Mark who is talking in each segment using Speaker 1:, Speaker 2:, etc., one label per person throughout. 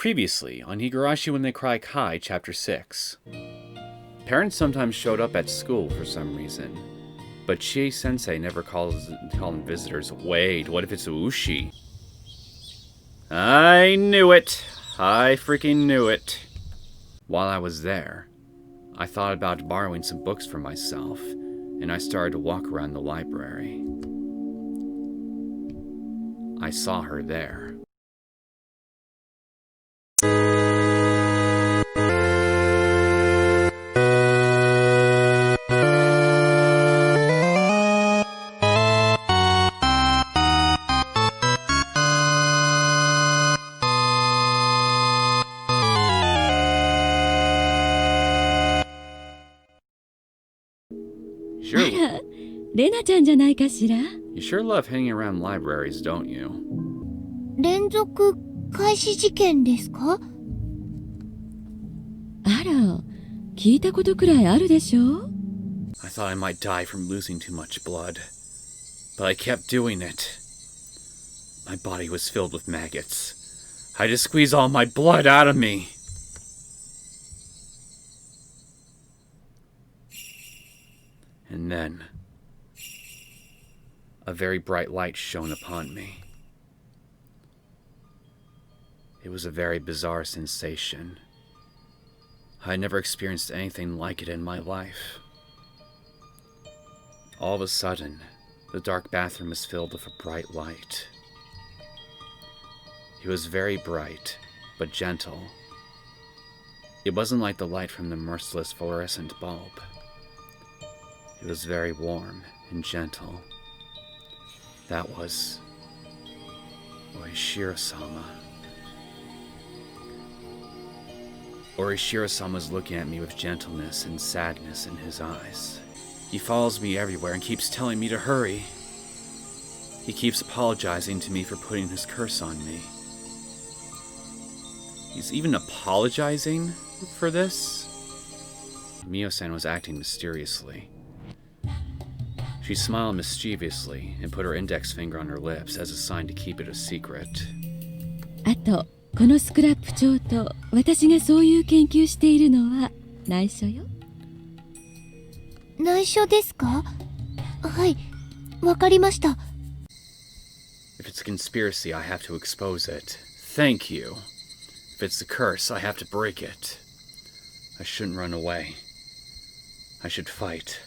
Speaker 1: Previously on Higurashi When They Cry Kai, Chapter 6. Parents sometimes showed up at school for some reason, but Ch.6 never called them visitors. Wait, what if it's Ushi? I knew it! I freaking knew it! While I was there, I thought about borrowing some books for myself, and I started to walk around the library. I saw her there. Sure.
Speaker 2: あら、レナちゃんじゃないかしら。
Speaker 1: You sure love hanging around libraries, don't you?
Speaker 3: 連続開始事件ですか？
Speaker 2: あら、聞いたことくらいあるでしょ。
Speaker 1: I thought I might die from losing too much blood, but I kept doing it. My body was filled with maggots. I had to squeeze all my blood out of me. And then, a very bright light shone upon me. It was a very bizarre sensation. I had never experienced anything like it in my life. All of a sudden, the dark bathroom was filled with a bright light. It was very bright, but gentle. It wasn't like the light from the merciless fluorescent bulb. It was very warm and gentle. That was Orishiro-sama. Orishiro-sama was looking at me with gentleness and sadness in his eyes. He follows me everywhere and keeps telling me to hurry. He keeps apologizing to me for putting his curse on me. He's even apologizing for this? Mio-san was acting mysteriously. She smiled mischievously and put her index finger on her lips as a sign to keep it a secret.
Speaker 2: あと、このスクラップ帳と私がそういう研究しているのは内緒よ。
Speaker 3: 内緒ですか？はい、わかりました。
Speaker 1: If it's a conspiracy, I have to expose it. Thank you. If it's a curse, I have to break it. I shouldn't run away. I should fight.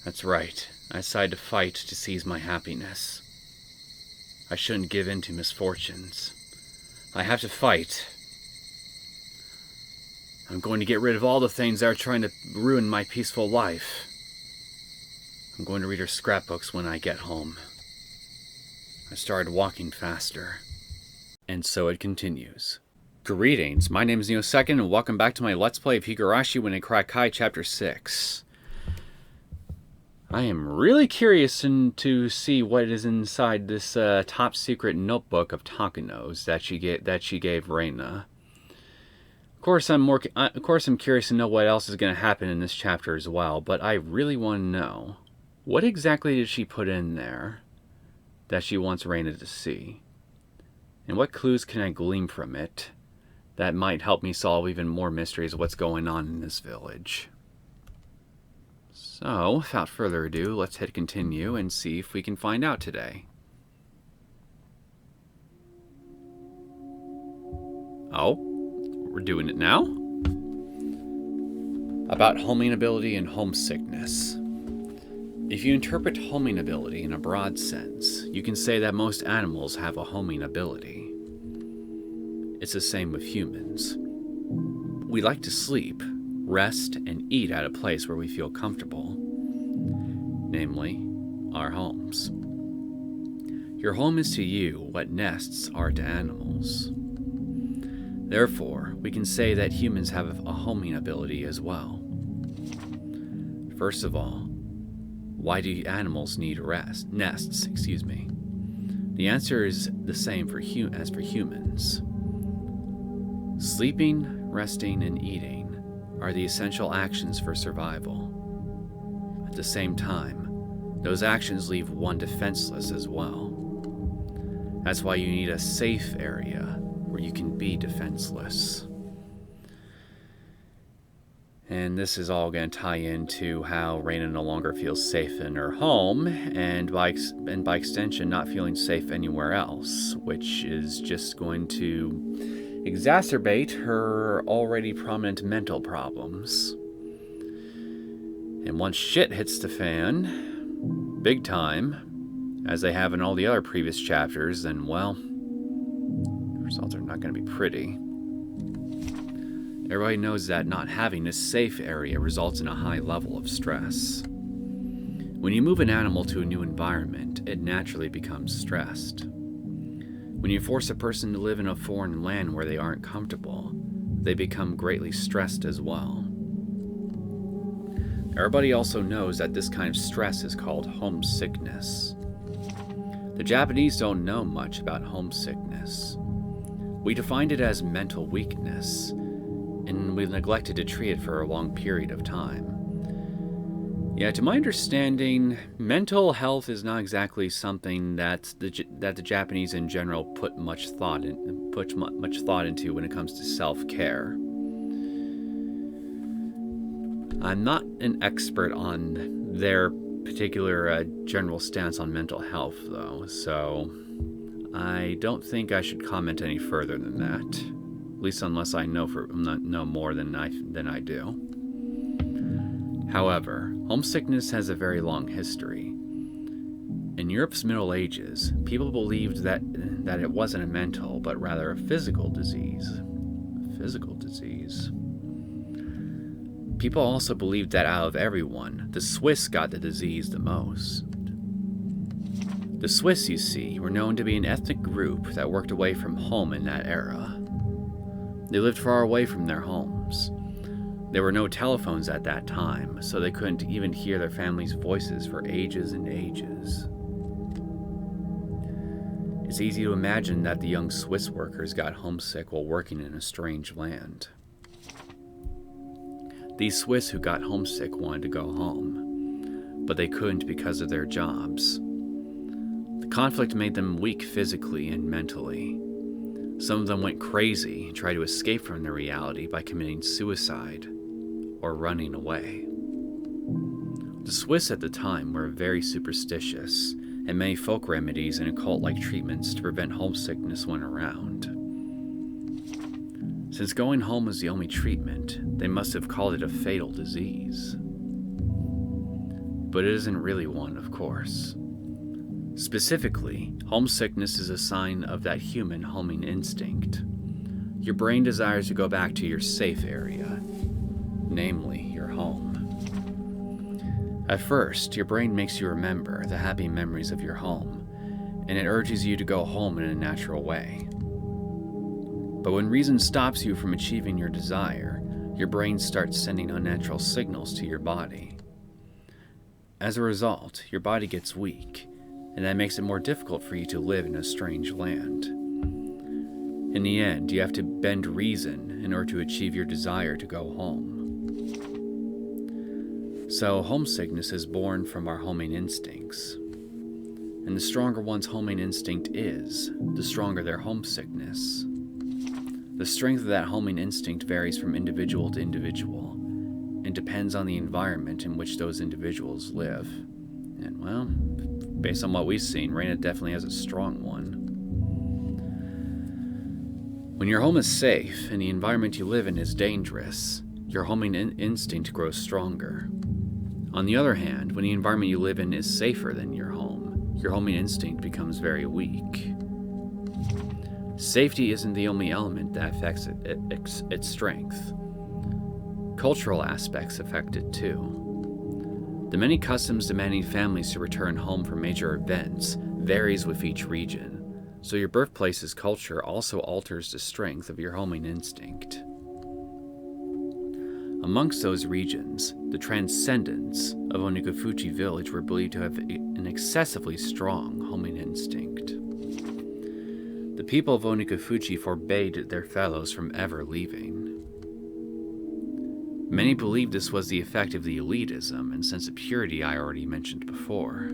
Speaker 1: That's right. I decided to fight to seize my happiness. I shouldn't give in to misfortunes. I have to fight. I'm going to get rid of all the things that are trying to ruin my peaceful life. I'm going to read her scrapbooks when I get home. I started walking faster. And so it continues. Greetings, my name is Neosekken, and welcome back to my Let's Play of Higurashi When They Cry Kai, Chapter 6. I am really curious to see what is inside this top secret notebook of Takano's that she gave Reina. Of course, I'm curious to know what else is going to happen in this chapter as well. But I really want to know, what exactly did she put in there that she wants Reina to see, and what clues can I glean from it that might help me solve even more mysteries of what's going on in this village. So, without further ado, let's hit continue and see if we can find out today. Oh, we're doing it now? About homing ability and homesickness. If you interpret homing ability in a broad sense, you can say that most animals have a homing ability. It's the same with humans. We like to sleep, rest, and eat at a place where we feel comfortable, namely, our homes. Your home is to you what nests are to animals. Therefore, we can say that humans have a homing ability as well. First of all, why do animals need nests? The answer is the same as for humans. Sleeping, resting, and eating are the essential actions for survival. At the same time, those actions leave one defenseless as well. That's why you need a safe area where you can be defenseless. And this is all going to tie into how Reina no longer feels safe in her home, and by extension not feeling safe anywhere else, which is just going to exacerbate her already prominent mental problems. And once shit hits the fan, big time, as they have in all the other previous chapters, then, well, the results are not going to be pretty. Everybody knows that not having a safe area results in a high level of stress. When you move an animal to a new environment, it naturally becomes stressed. When you force a person to live in a foreign land where they aren't comfortable, they become greatly stressed as well. Everybody also knows that this kind of stress is called homesickness. The Japanese don't know much about homesickness. We defined it as mental weakness, and we neglected to treat it for a long period of time. Yeah, to my understanding, mental health is not exactly something that the Japanese in general put much thought into when it comes to self-care. I'm not an expert on their particular general stance on mental health, though, so I don't think I should comment any further than that. At least unless I know more than I do. However, homesickness has a very long history. In Europe's Middle Ages, people believed that it wasn't a mental, but rather a physical disease. People also believed that out of everyone, the Swiss got the disease the most. The Swiss, you see, were known to be an ethnic group that worked away from home in that era. They lived far away from their homes. There were no telephones at that time, so they couldn't even hear their families' voices for ages and ages. It's easy to imagine that the young Swiss workers got homesick while working in a strange land. These Swiss who got homesick wanted to go home, but they couldn't because of their jobs. The conflict made them weak physically and mentally. Some of them went crazy and tried to escape from their reality by committing suicide or running away. The Swiss at the time were very superstitious, and many folk remedies and occult-like treatments to prevent homesickness went around. Since going home was the only treatment, they must have called it a fatal disease. But it isn't really one, of course. Specifically, homesickness is a sign of that human homing instinct. Your brain desires to go back to your safe area, namely your home. At first, your brain makes you remember the happy memories of your home, and it urges you to go home in a natural way. But when reason stops you from achieving your desire, your brain starts sending unnatural signals to your body. As a result, your body gets weak, and that makes it more difficult for you to live in a strange land. In the end, you have to bend reason in order to achieve your desire to go home. So, homesickness is born from our homing instincts. And the stronger one's homing instinct is, the stronger their homesickness. The strength of that homing instinct varies from individual to individual, and depends on the environment in which those individuals live. And, well, based on what we've seen, Reina definitely has a strong one. When your home is safe and the environment you live in is dangerous, your homing instinct grows stronger. On the other hand, when the environment you live in is safer than your homing instinct becomes very weak. Safety isn't the only element that affects its strength. Cultural aspects affect it too. The many customs demanding families to return home for major events varies with each region, so your birthplace's culture also alters the strength of your homing instinct. Amongst those regions, the transcendents of Onikafuchi village were believed to have an excessively strong homing instinct. The people of Onikafuchi forbade their fellows from ever leaving. Many believed this was the effect of the elitism and sense of purity I already mentioned before.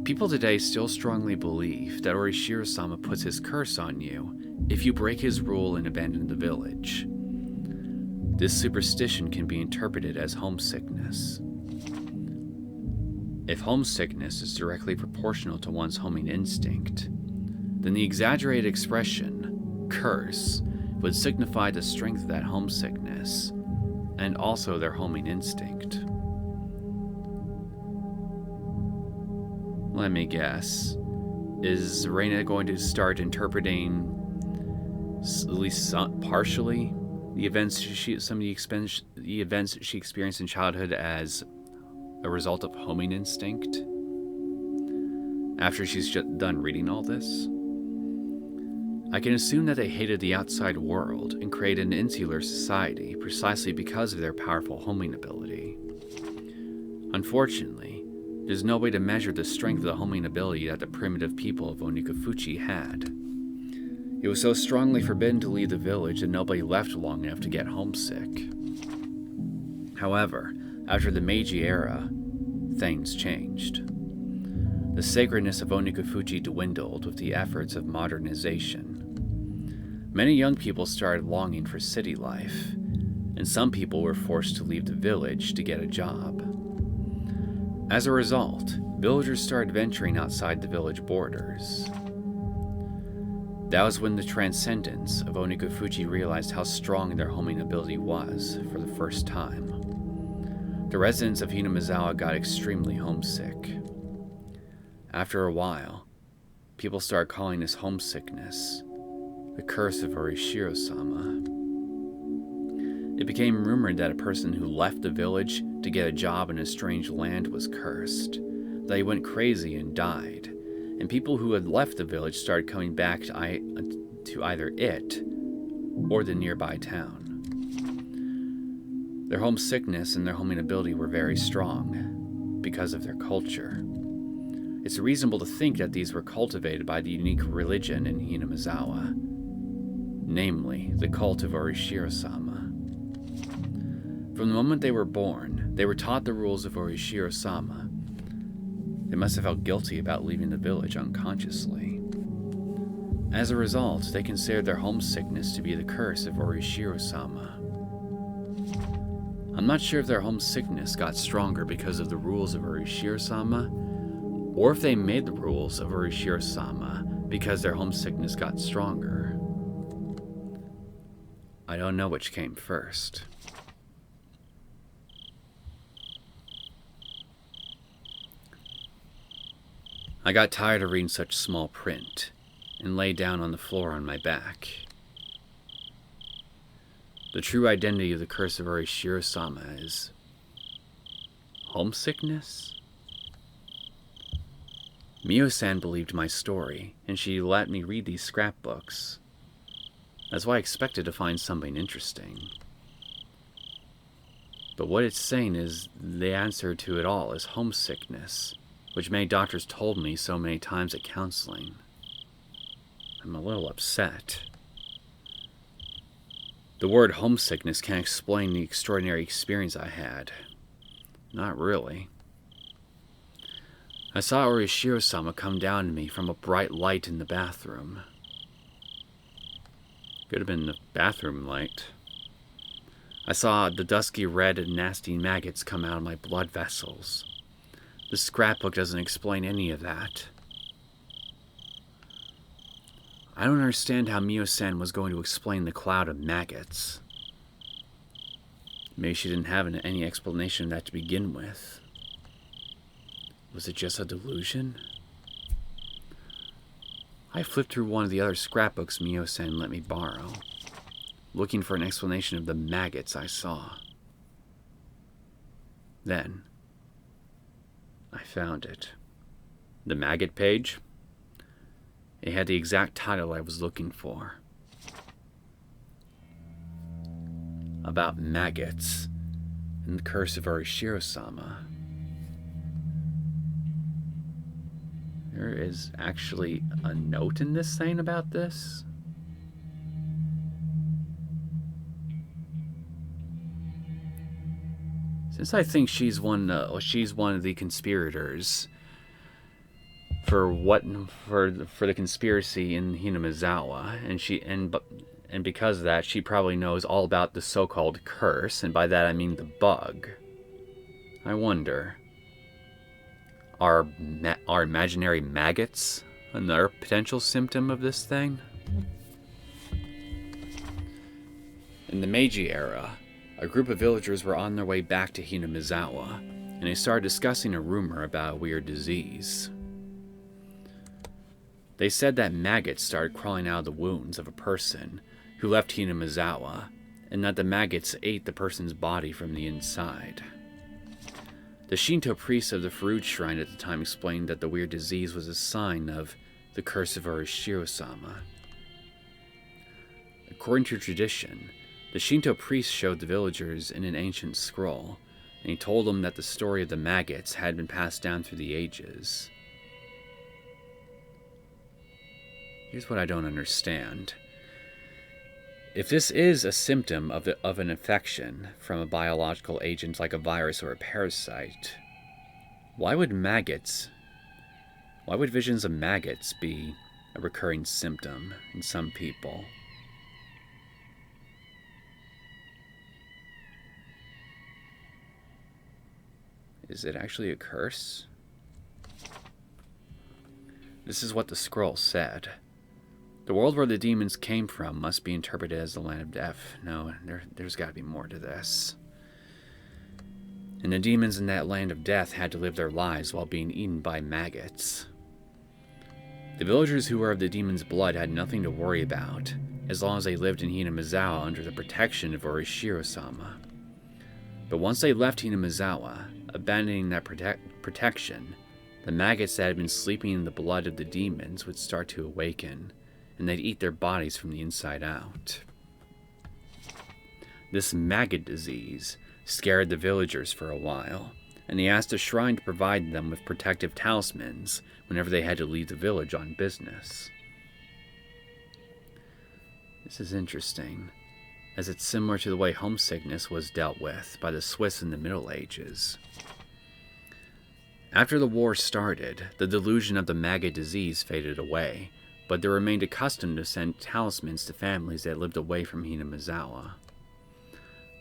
Speaker 1: People today still strongly believe that Orishiro-sama puts his curse on you if you break his rule and abandon the village. This superstition can be interpreted as homesickness. If homesickness is directly proportional to one's homing instinct, then the exaggerated expression, curse, would signify the strength of that homesickness, and also their homing instinct. Let me guess. Is Reina going to start interpreting, at least partially, the events she experienced in childhood as a result of homing instinct? After she's just done reading all this? I can assume that they hated the outside world and created an insular society precisely because of their powerful homing ability. Unfortunately, there's no way to measure the strength of the homing ability that the primitive people of Onikafuchi had. It was so strongly forbidden to leave the village that nobody left long enough to get homesick. However, after the Meiji era, things changed. The sacredness of Onikafuchi dwindled with the efforts of modernization. Many young people started longing for city life, and some people were forced to leave the village to get a job. As a result, villagers started venturing outside the village borders. That was when the transcendence of Onikafuchi realized how strong their homing ability was for the first time. The residents of Hinamizawa got extremely homesick. After a while, people started calling this homesickness the curse of Orishiro-sama. It became rumored that a person who left the village to get a job in a strange land was cursed, that he went crazy and died, and people who had left the village started coming back to either it or the nearby town. Their homesickness and their homing ability were very strong because of their culture. It's reasonable to think that these were cultivated by the unique religion in Hinamizawa, namely the cult of Orishiro-sama. From the moment they were born, they were taught the rules of Orishiro-sama. They must have felt guilty about leaving the village unconsciously. As a result, they considered their homesickness to be the curse of Orishiro-sama. I'm not sure if their homesickness got stronger because of the rules of Orishiro-sama, or if they made the rules of Orishiro-sama because their homesickness got stronger. I don't know which came first. I got tired of reading such small print and lay down on the floor on my back. The true identity of the curse of Orishiro-sama is homesickness? Mio-san believed my story, and she let me read these scrapbooks. That's why I expected to find something interesting. But what it's saying is the answer to it all is homesickness, which many doctors told me so many times at counseling. I'm a little upset. The word homesickness can't explain the extraordinary experience I had. Not really. I saw Orishiro-sama come down to me from a bright light in the bathroom. Could have been the bathroom light. I saw the dusky red and nasty maggots come out of my blood vessels. The scrapbook doesn't explain any of that. I don't understand how Mio-san was going to explain the cloud of maggots. Maybe she didn't have any explanation of that to begin with. Was it just a delusion? I flipped through one of the other scrapbooks Mio-san let me borrow, looking for an explanation of the maggots I saw. Then, I found it. The maggot page? It had the exact title I was looking for. About maggots and the curse of Orishiro-sama. There is actually a note in this thing about this. Since I think she's one of the conspirators, for the conspiracy in Hinamizawa, and because of that, she probably knows all about the so-called curse, and by that I mean the bug. I wonder, are imaginary maggots another potential symptom of this thing? In the Meiji era, a group of villagers were on their way back to Hinamizawa, and they started discussing a rumor about a weird disease. They said that maggots started crawling out of the wounds of a person who left Hinamizawa, and that the maggots ate the person's body from the inside. The Shinto priest of the Furuji shrine at the time explained that the weird disease was a sign of the curse of Orishiro-sama. According to tradition, the Shinto priest showed the villagers in an ancient scroll, and he told them that the story of the maggots had been passed down through the ages. Here's what I don't understand. If this is a symptom of an infection from a biological agent like a virus or a parasite, why would visions of maggots be a recurring symptom in some people? Is it actually a curse? This is what the scroll said. The world where the demons came from must be interpreted as the land of death. No, there's got to be more to this. And the demons in that land of death had to live their lives while being eaten by maggots. The villagers who were of the demon's blood had nothing to worry about, as long as they lived in Hinamizawa under the protection of Orishiro-sama. But once they left Hinamizawa, abandoning that protection, the maggots that had been sleeping in the blood of the demons would start to awaken, and they'd eat their bodies from the inside out. This maggot disease scared the villagers for a while, and they asked the shrine to provide them with protective talismans whenever they had to leave the village on business. This is interesting, as it's similar to the way homesickness was dealt with by the Swiss in the Middle Ages. After the war started, the delusion of the maggot disease faded away, but they remained accustomed to send talismans to families that lived away from Hinamizawa.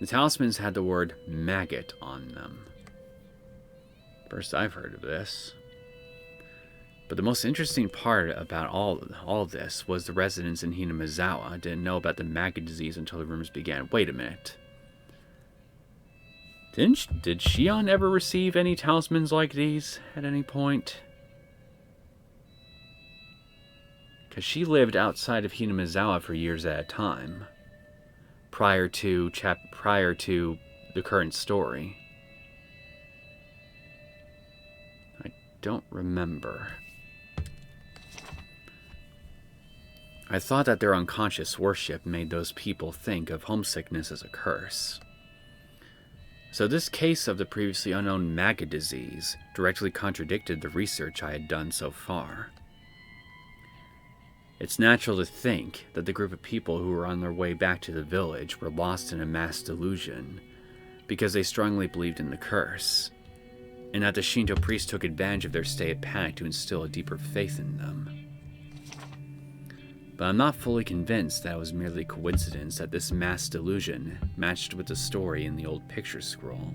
Speaker 1: The talismans had the word maggot on them. First I've heard of this. But the most interesting part about all of this was the residents in Hinamizawa didn't know about the maggot disease until the rumors began. Wait a minute. Did Shion ever receive any talismans like these at any point? Because she lived outside of Hinamizawa for years at a time, prior to the current story. I don't remember. I thought that their unconscious worship made those people think of homesickness as a curse. So this case of the previously unknown maggot disease directly contradicted the research I had done so far. It's natural to think that the group of people who were on their way back to the village were lost in a mass delusion because they strongly believed in the curse, and that the Shinto priest took advantage of their state of panic to instill a deeper faith in them. But I'm not fully convinced that it was merely coincidence that this mass delusion matched with the story in the old picture scroll.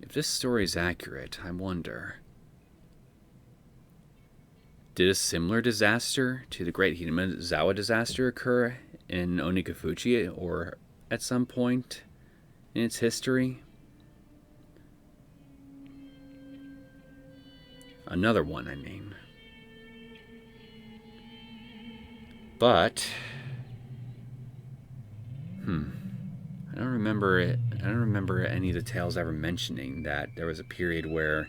Speaker 1: If this story is accurate, I wonder, did a similar disaster to the Great Hinamizawa disaster occur in Onikafuchi or at some point in its history? Another one, I mean. But I don't remember any of the tales ever mentioning that there was a period where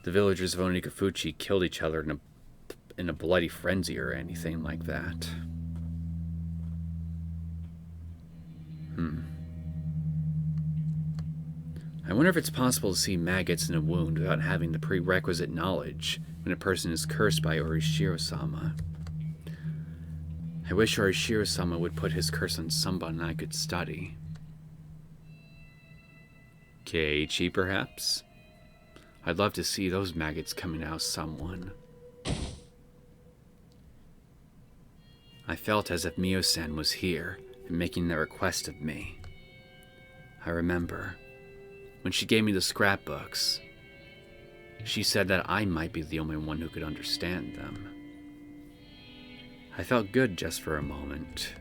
Speaker 1: the villagers of Onikafuchi killed each other in a bloody frenzy or anything like that. I wonder if it's possible to see maggots in a wound without having the prerequisite knowledge when a person is cursed by Orishiro-sama. I wish Orishiro-sama would put his curse on someone I could study. Keiichi, perhaps? I'd love to see those maggots coming out of someone. I felt as if Mio-san was here and making the request of me. I remember, when she gave me the scrapbooks, she said that I might be the only one who could understand them. I felt good just for a moment,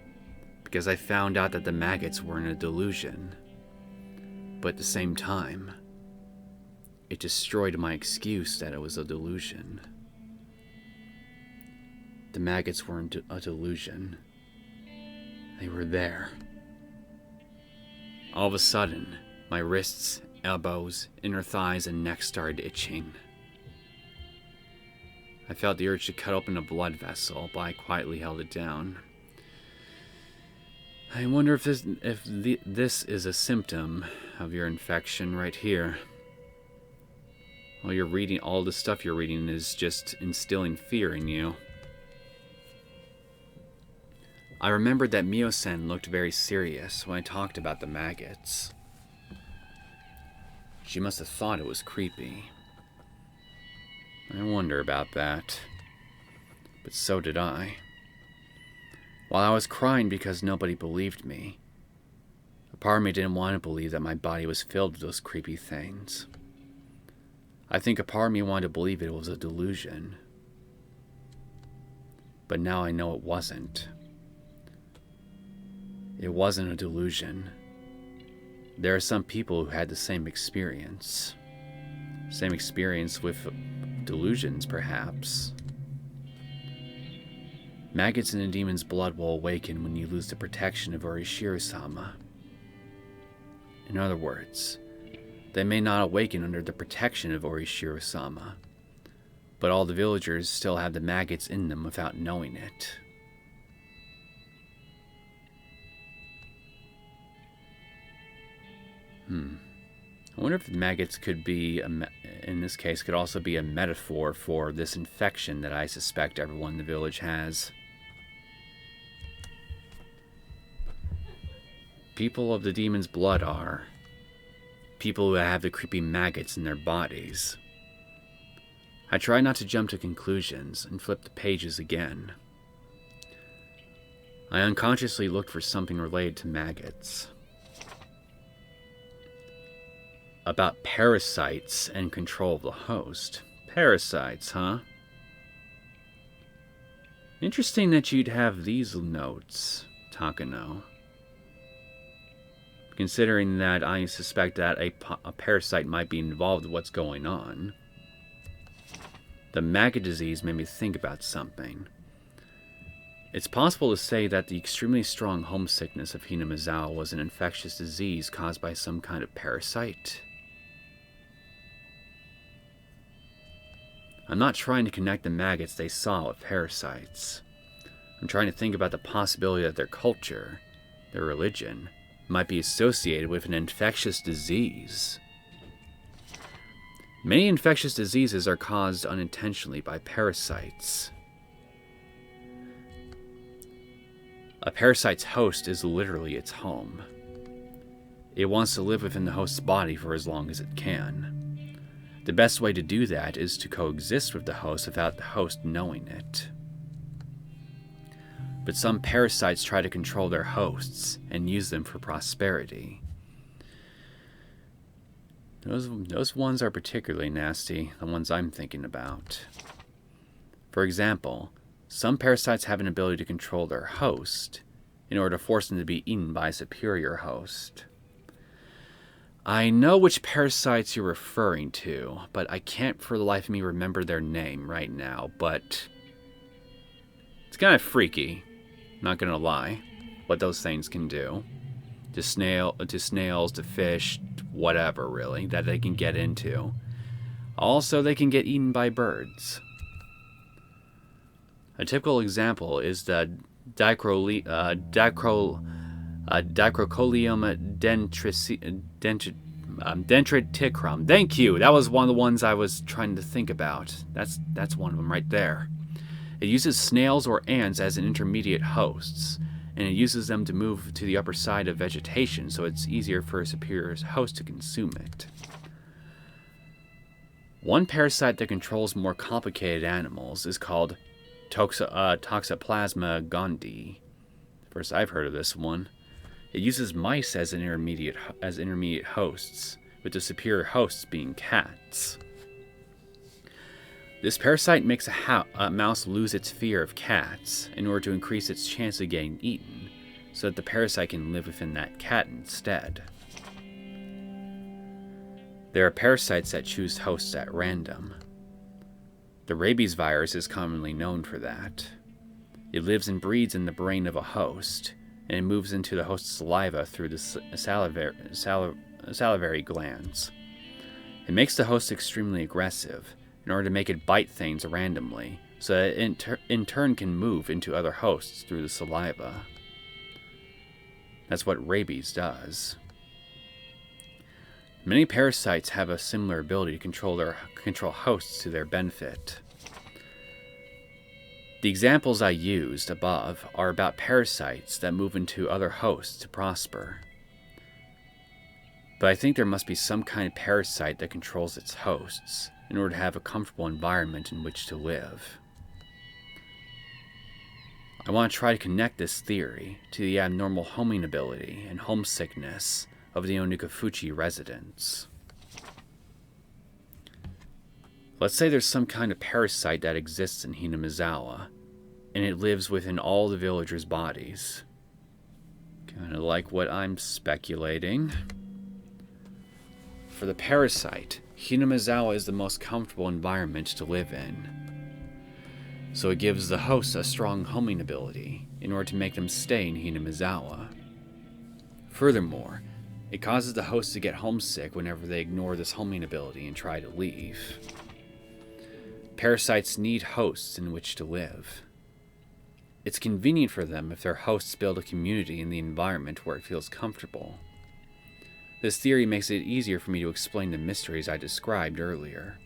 Speaker 1: because I found out that the maggots weren't a delusion. But at the same time, it destroyed my excuse that it was a delusion. The maggots weren't a delusion. They were there. All of a sudden, my wrists, elbows, inner thighs, and neck started itching. I felt the urge to cut open a blood vessel, but I quietly held it down. I wonder if this is a symptom of your infection right here. All the stuff you're reading is just instilling fear in you. I remembered that Mio-san looked very serious when I talked about the maggots. She must have thought it was creepy. I wonder about that. But so did I. While I was crying because nobody believed me, a part of me didn't want to believe that my body was filled with those creepy things. I think a part of me wanted to believe it was a delusion. But now I know it wasn't. It wasn't a delusion. There are some people who had the same experience. Same experience with delusions, perhaps. Maggots in a demon's blood will awaken when you lose the protection of Orishiro-sama. In other words, they may not awaken under the protection of Orishiro-sama, but all the villagers still have the maggots in them without knowing it. I wonder if maggots could be, in this case, could also be a metaphor for this infection that I suspect everyone in the village has. People of the demon's blood are people who have the creepy maggots in their bodies. I try not to jump to conclusions and flip the pages again. I unconsciously looked for something related to maggots. About parasites and control of the host. Parasites, huh? Interesting that you'd have these notes, Takano. Considering that I suspect that a parasite might be involved with what's going on. The maggot disease made me think about something. It's possible to say that the extremely strong homesickness of Hinamizawa was an infectious disease caused by some kind of parasite. I'm not trying to connect the maggots they saw with parasites. I'm trying to think about the possibility that their culture, their religion, might be associated with an infectious disease. Many infectious diseases are caused unintentionally by parasites. A parasite's host is literally its home. It wants to live within the host's body for as long as it can. The best way to do that is to coexist with the host without the host knowing it. But some parasites try to control their hosts and use them for prosperity. Those ones are particularly nasty, the ones I'm thinking about. For example, some parasites have an ability to control their host in order to force them to be eaten by a superior host. I know which parasites you're referring to, but I can't for the life of me remember their name right now, but it's kind of freaky, not gonna lie, what those things can do. To snails, to fish, whatever really, that they can get into. Also, they can get eaten by birds. A typical example is the Dicrocolium dentriticrum. Thank you. That was one of the ones I was trying to think about. That's one of them right there. It uses snails or ants as an intermediate hosts, and it uses them to move to the upper side of vegetation so it's easier for a superior host to consume it. One parasite that controls more complicated animals is called Toxoplasma gondii. First I've heard of this one. It uses mice as intermediate hosts, with the superior hosts being cats. This parasite makes a mouse lose its fear of cats in order to increase its chance of getting eaten, so that the parasite can live within that cat instead. There are parasites that choose hosts at random. The rabies virus is commonly known for that. It lives and breeds in the brain of a host, and it moves into the host's saliva through the salivary glands. It makes the host extremely aggressive in order to make it bite things randomly, so that it in turn can move into other hosts through the saliva. That's what rabies does. Many parasites have a similar ability to control hosts to their benefit. The examples I used above are about parasites that move into other hosts to prosper. But I think there must be some kind of parasite that controls its hosts in order to have a comfortable environment in which to live. I want to try to connect this theory to the abnormal homing ability and homesickness of the Onikafuchi residents. Let's say there's some kind of parasite that exists in Hinamizawa, and it lives within all the villagers' bodies. Kind of like what I'm speculating. For the parasite, Hinamizawa is the most comfortable environment to live in. So it gives the hosts a strong homing ability in order to make them stay in Hinamizawa. Furthermore, it causes the hosts to get homesick whenever they ignore this homing ability and try to leave. Parasites need hosts in which to live. It's convenient for them if their hosts build a community in the environment where it feels comfortable. This theory makes it easier for me to explain the mysteries I described earlier.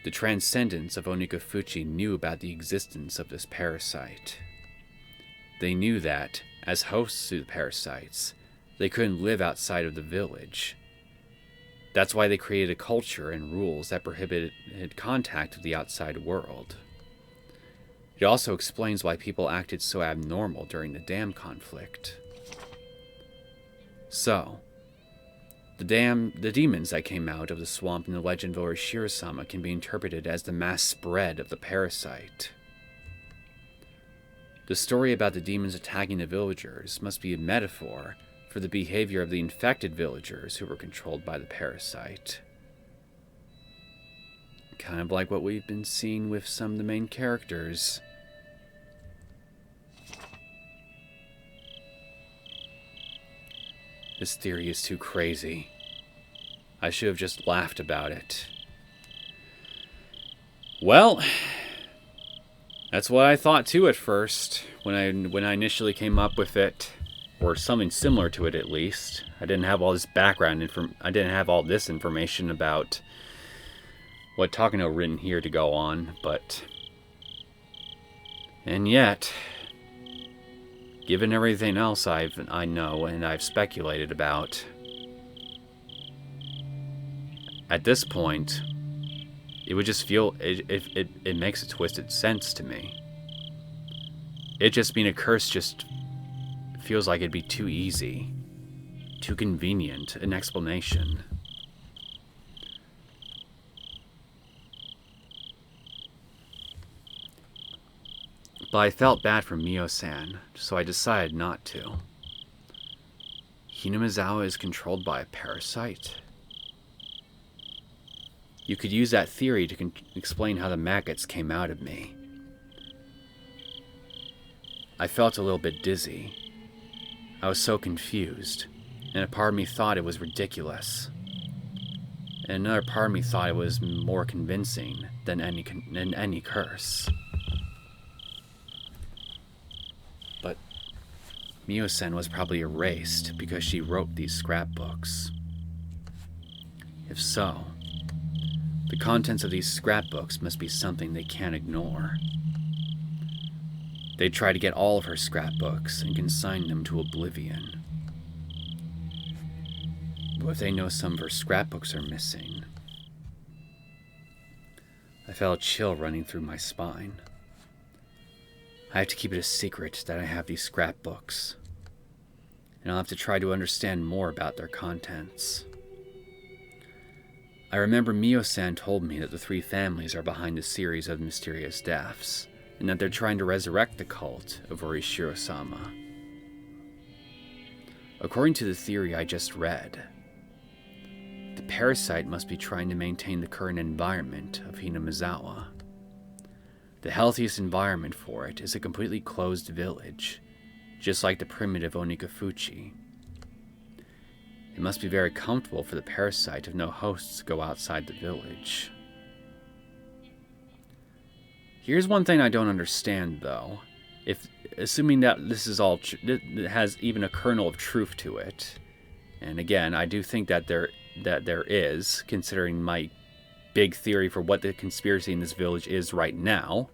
Speaker 1: The Transcendents of Onikafuchi knew about the existence of this parasite. They knew that, as hosts to the parasites, they couldn't live outside of the village. That's why they created a culture and rules that prohibited contact with the outside world. It also explains why people acted so abnormal during the dam conflict. So, the demons that came out of the swamp in the legend of Orishira-sama can be interpreted as the mass spread of the parasite. The story about the demons attacking the villagers must be a metaphor for the behavior of the infected villagers who were controlled by the parasite. Kind of like what we've been seeing with some of the main characters. This theory is too crazy. I should have just laughed about it. Well, that's what I thought too at first, when I initially came up with it, or something similar to it at least. I didn't have all this I didn't have all this information about what Takano written here to go on, and yet, given everything else I know and I've speculated about, at this point, it would just feel, it makes a twisted sense to me. It just being a curse just feels like it'd be too easy, too convenient an explanation. But I felt bad for Mio-san, so I decided not to. Hinamizawa is controlled by a parasite? You could use that theory to explain how the maggots came out of me. I felt a little bit dizzy. I was so confused, and a part of me thought it was ridiculous. And another part of me thought it was more convincing than any curse. But Mio-san was probably erased because she wrote these scrapbooks. If so, the contents of these scrapbooks must be something they can't ignore. They try to get all of her scrapbooks and consign them to oblivion. But if they know some of her scrapbooks are missing... I felt a chill running through my spine. I have to keep it a secret that I have these scrapbooks, and I'll have to try to understand more about their contents. I remember Mio-san told me that the three families are behind a series of mysterious deaths, and that they're trying to resurrect the cult of Orishiro-sama. According to the theory I just read, the parasite must be trying to maintain the current environment of Hinamizawa. The healthiest environment for it is a completely closed village, just like the primitive Onikafuchi. It must be very comfortable for the parasite if no hosts go outside the village. Here's one thing I don't understand, though. Assuming that this is all it has even a kernel of truth to it, and again, I do think that there is, considering my big theory for what the conspiracy in this village is right now.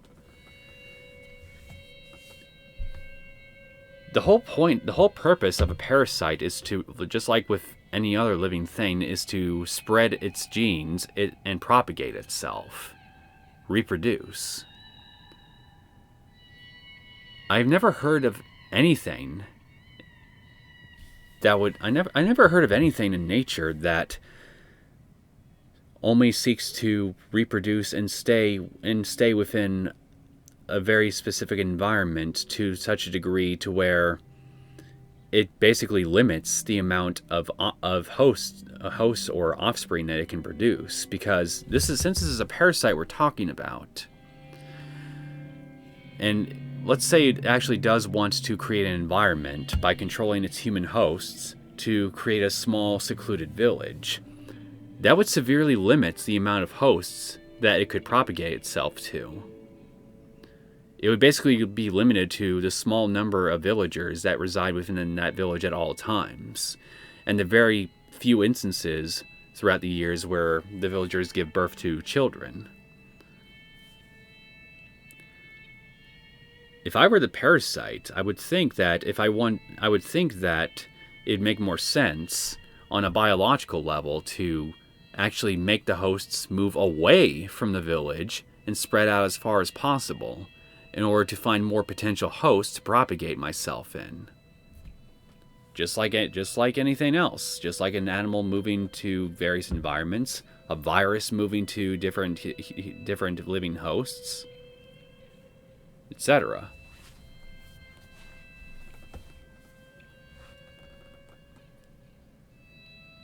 Speaker 1: The whole purpose of a parasite is to, just like with any other living thing, is to spread its genes and propagate itself, reproduce. I've never heard of anything that would... I never heard of anything in nature that only seeks to reproduce and stay within a very specific environment to such a degree to where it basically limits the amount of hosts or offspring that it can produce. Because since this is a parasite we're talking about, and let's say it actually does want to create an environment by controlling its human hosts to create a small secluded village, that would severely limit the amount of hosts that it could propagate itself to. It would basically be limited to the small number of villagers that reside within that village at all times, and the very few instances throughout the years where the villagers give birth to children. If I were the parasite, I would think that it'd make more sense on a biological level to actually make the hosts move away from the village and spread out as far as possible in order to find more potential hosts to propagate myself in. Just like anything else, just like an animal moving to various environments, a virus moving to different living hosts, etc.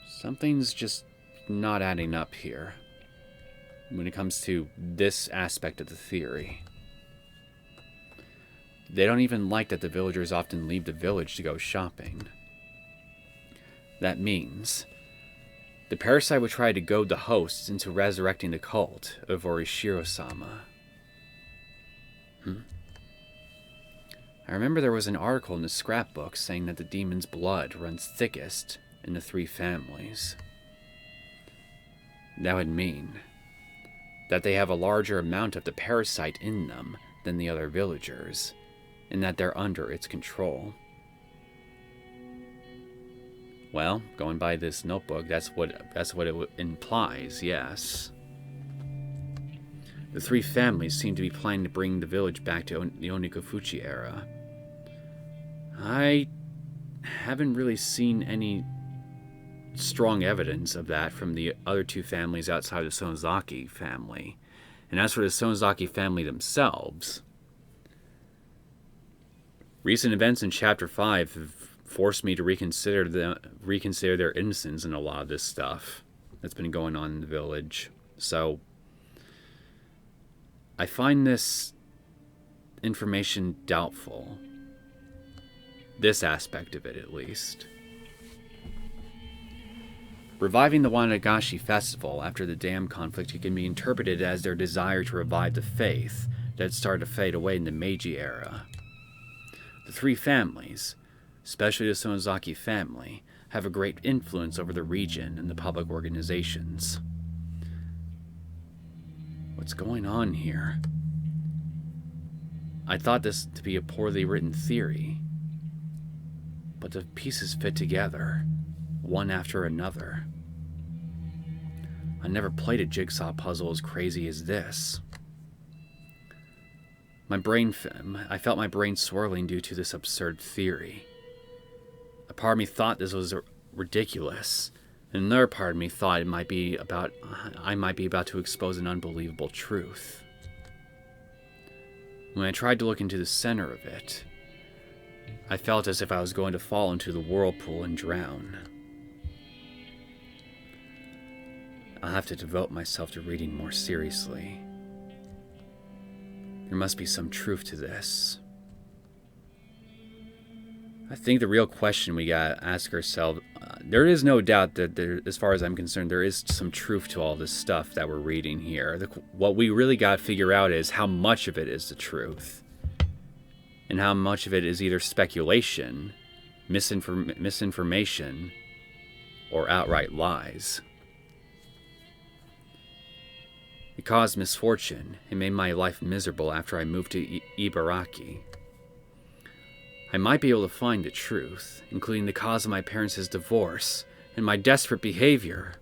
Speaker 1: Something's just not adding up here when it comes to this aspect of the theory. They don't even like that the villagers often leave the village to go shopping. That means the parasite would try to goad the hosts into resurrecting the cult of Orishiro-sama. I remember there was an article in the scrapbook saying that the demon's blood runs thickest in the three families. That would mean that they have a larger amount of the parasite in them than the other villagers, and that they're under its control. Well, going by this notebook, that's what it implies, yes. The three families seem to be planning to bring the village back to the Onikafuchi era. I haven't really seen any strong evidence of that from the other two families outside the Sonozaki family. And as for the Sonozaki family themselves, recent events in Chapter 5 have forced me to reconsider their innocence in a lot of this stuff that's been going on in the village. So I find this information doubtful. This aspect of it, at least. Reviving the Wanagashi festival after the dam conflict can be interpreted as their desire to revive the faith that had started to fade away in the Meiji era. The three families, especially the Sonozaki family, have a great influence over the region and the public organizations. What's going on here? I thought this to be a poorly written theory, but the pieces fit together, one after another. I never played a jigsaw puzzle as crazy as this. I felt my brain swirling due to this absurd theory. A part of me thought this was ridiculous, and another part of me thought I might be about to expose an unbelievable truth. When I tried to look into the center of it, I felt as if I was going to fall into the whirlpool and drown. I'll have to devote myself to reading more seriously. There must be some truth to this. I think the real question we gotta ask ourselves, there is no doubt that as far as I'm concerned, there is some truth to all this stuff that we're reading here. What we really gotta figure out is how much of it is the truth. And how much of it is either speculation, misinformation, or outright lies. It caused misfortune and made my life miserable after I moved to Ibaraki. I might be able to find the truth, including the cause of my parents' divorce and my desperate behavior.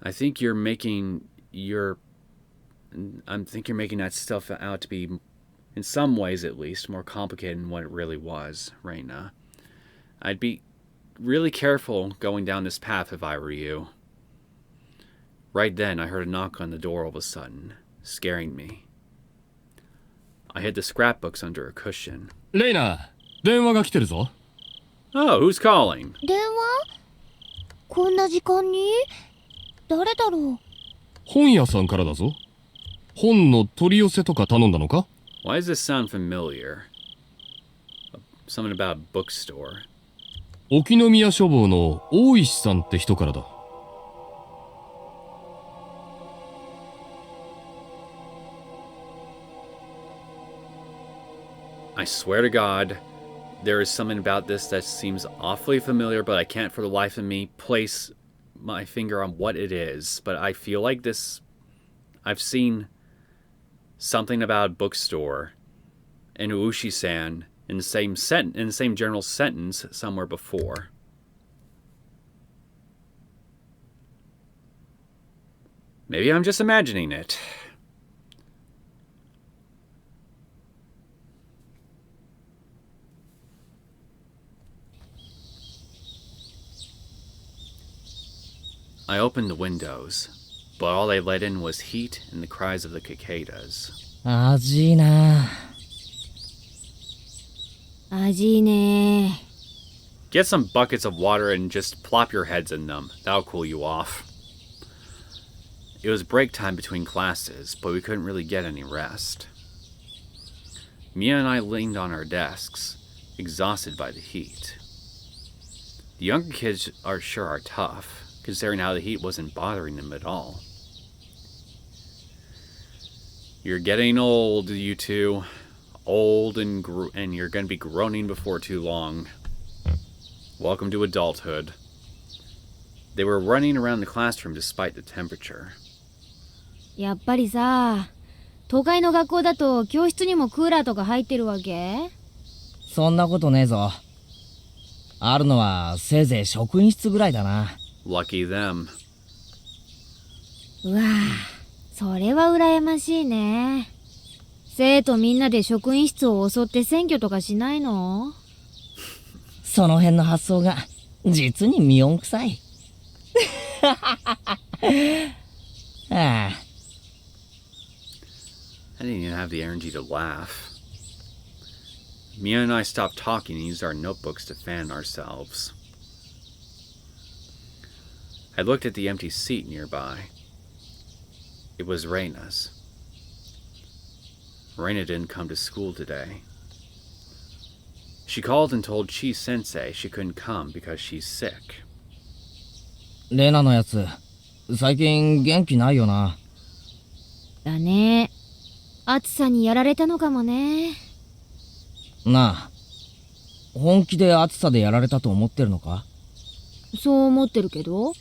Speaker 1: I think you're making that stuff out to be, in some ways at least, more complicated than what it really was, Reina. I'd be really careful going down this path if I were you. Right then, I heard a knock on the door all of a sudden, scaring me. I hid the scrapbooks under a cushion.
Speaker 4: Reina, 電話が来てるぞ。
Speaker 1: Oh, who's calling?
Speaker 3: 電話？こんな時間に？誰だろう？
Speaker 4: 本屋さんからだぞ。本の取り寄せとか頼んだのか？
Speaker 1: Why does this sound familiar? Something about a bookstore.
Speaker 4: 沖宮書房の大石さんって人からだ。
Speaker 1: I swear to God, there is something about this that seems awfully familiar, but I can't for the life of me place my finger on what it is. But I feel like this, I've seen something about a bookstore and Ushi-san in the same general sentence somewhere before. Maybe I'm just imagining it. I opened the windows, but all they let in was heat and the cries of the cicadas.
Speaker 5: 味いな。
Speaker 3: 味いね。
Speaker 1: Get some buckets of water and just plop your heads in them. That'll cool you off. It was break time between classes, but we couldn't really get any rest. Mia and I leaned on our desks, exhausted by the heat. The younger kids are tough, considering how the heat wasn't bothering them at all. You're getting old, you two. Old and you're going to be groaning before too long. Welcome to adulthood. They were running around the classroom despite the temperature.
Speaker 3: やっぱりさ、都会の学校だと教室にもクーラーとか入ってるわけ？
Speaker 5: そんなことねえぞ。あるのはせいぜい職員室ぐらいだな。
Speaker 1: Lucky them.
Speaker 3: うわぁ、それは羨ましいね。生徒みんなで職員室を襲って占拠とかしないの？
Speaker 5: その辺の発想が実に妙んくさい。ああ。
Speaker 1: I didn't even have the energy to laugh. Mia and I stopped talking and used our notebooks to fan ourselves. I looked at the empty seat nearby. It was Reina's. Reina didn't come to school today. She called and told Ch.6 she couldn't come because she's sick.
Speaker 5: レナのやつ、最近元気ないよな。
Speaker 3: だね。暑さにやられたのかもね。
Speaker 5: なあ、本気で暑さでやられたと思ってるのか？
Speaker 3: そう思ってるけど。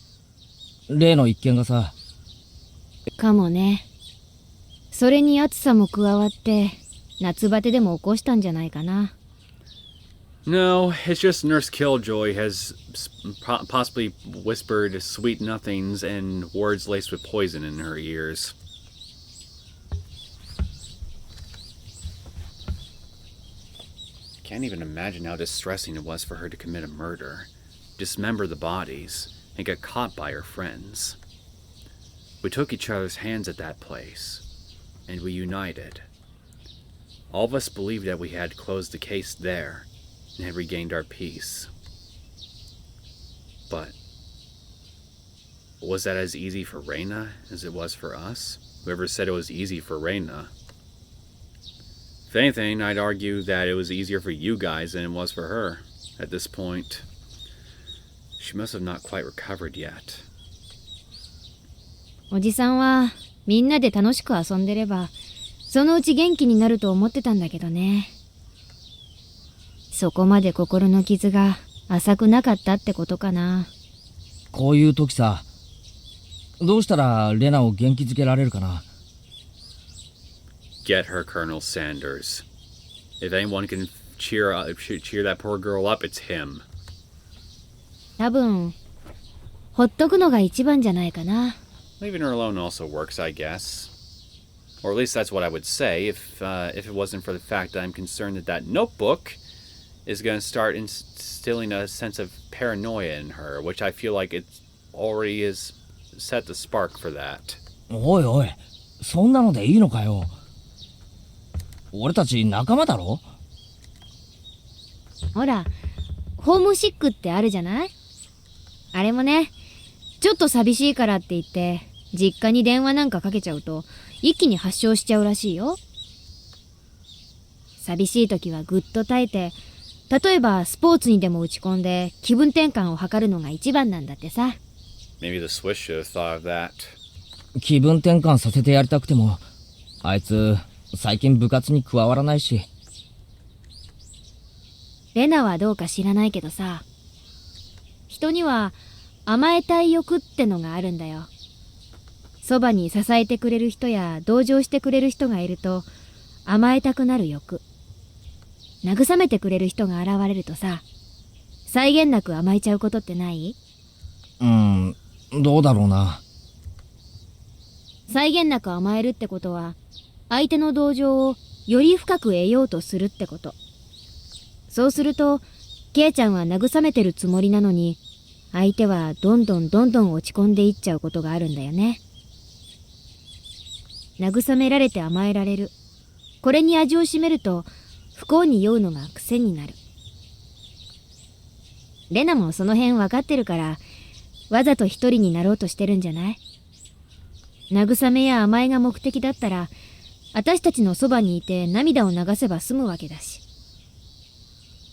Speaker 5: 例の一件がさ。
Speaker 3: かもね。それに暑さも加わって夏バテでも起こしたんじゃないかな。
Speaker 1: No, it's just Nurse Killjoy has possibly whispered sweet nothings and words laced with poison in her ears. Can't even imagine how distressing it was for her to commit a murder, dismember the bodies, and get caught by her friends. We took each other's hands at that place, and we united. All of us believed that we had closed the case there and had regained our peace. But was that as easy for Reina as it was for us? Whoever said it was easy for Reina? If anything, I'd argue that it was easier for you guys than it was for her. At this point, she must have not quite recovered yet.
Speaker 3: おじさんはみんなで楽しく遊んでればそのうち元気になると思ってたんだけどね。そこまで心の傷が浅くなかったってことかな。
Speaker 5: こういう時さ、どうしたらレナを元気づけられるかな。
Speaker 1: Get her, Colonel Sanders. If anyone can cheer that poor girl up, it's him.
Speaker 3: 多分ほっとくのが一番じゃないかな。
Speaker 1: Leaving her alone also works, I guess. Or at least that's what I would say if it wasn't for the fact that I'm concerned that notebook is going to start instilling a sense of paranoia in her, which I feel like it already is set the spark for that.
Speaker 5: おいおい、そんなのでいいのかよ。俺たち仲間だろ。
Speaker 3: ほら、ホームシックってあるじゃない？あれもね、ちょっと寂しいからって言って実家に電話なんかかけちゃうと一気に発症しちゃうらしいよ。寂しい時はぐっと耐えて、例えばスポーツにでも打ち込んで気分転換を図るのが一番なんだってさ。
Speaker 1: Maybe the Swiss should have thought of that.
Speaker 5: 気分転換させてやりたくても、あいつ最近部活に加わらないし。
Speaker 3: レナはどうか知らないけどさ、人には甘えたい欲ってのがあるんだよ。そばに支えてくれる人や同情してくれる人がいると甘えたくなる欲。慰めてくれる人が現れるとさ、際限なく甘えちゃうことってない？
Speaker 5: どうだろうな。
Speaker 3: 際限なく甘えるってことは、相手の同情をより深く得ようとするってこと。そうすると、ケイちゃんは慰めてるつもりなのに、相手はどんどん落ち込んでいっちゃうことがあるんだよね。慰められて甘えられる。これに味を占めると、不幸に酔うのが癖になる。レナもその辺分かってるから、わざと一人になろうとしてるんじゃない？慰めや甘えが目的だったら、私たちのそばにいて涙を流せば済むわけだし。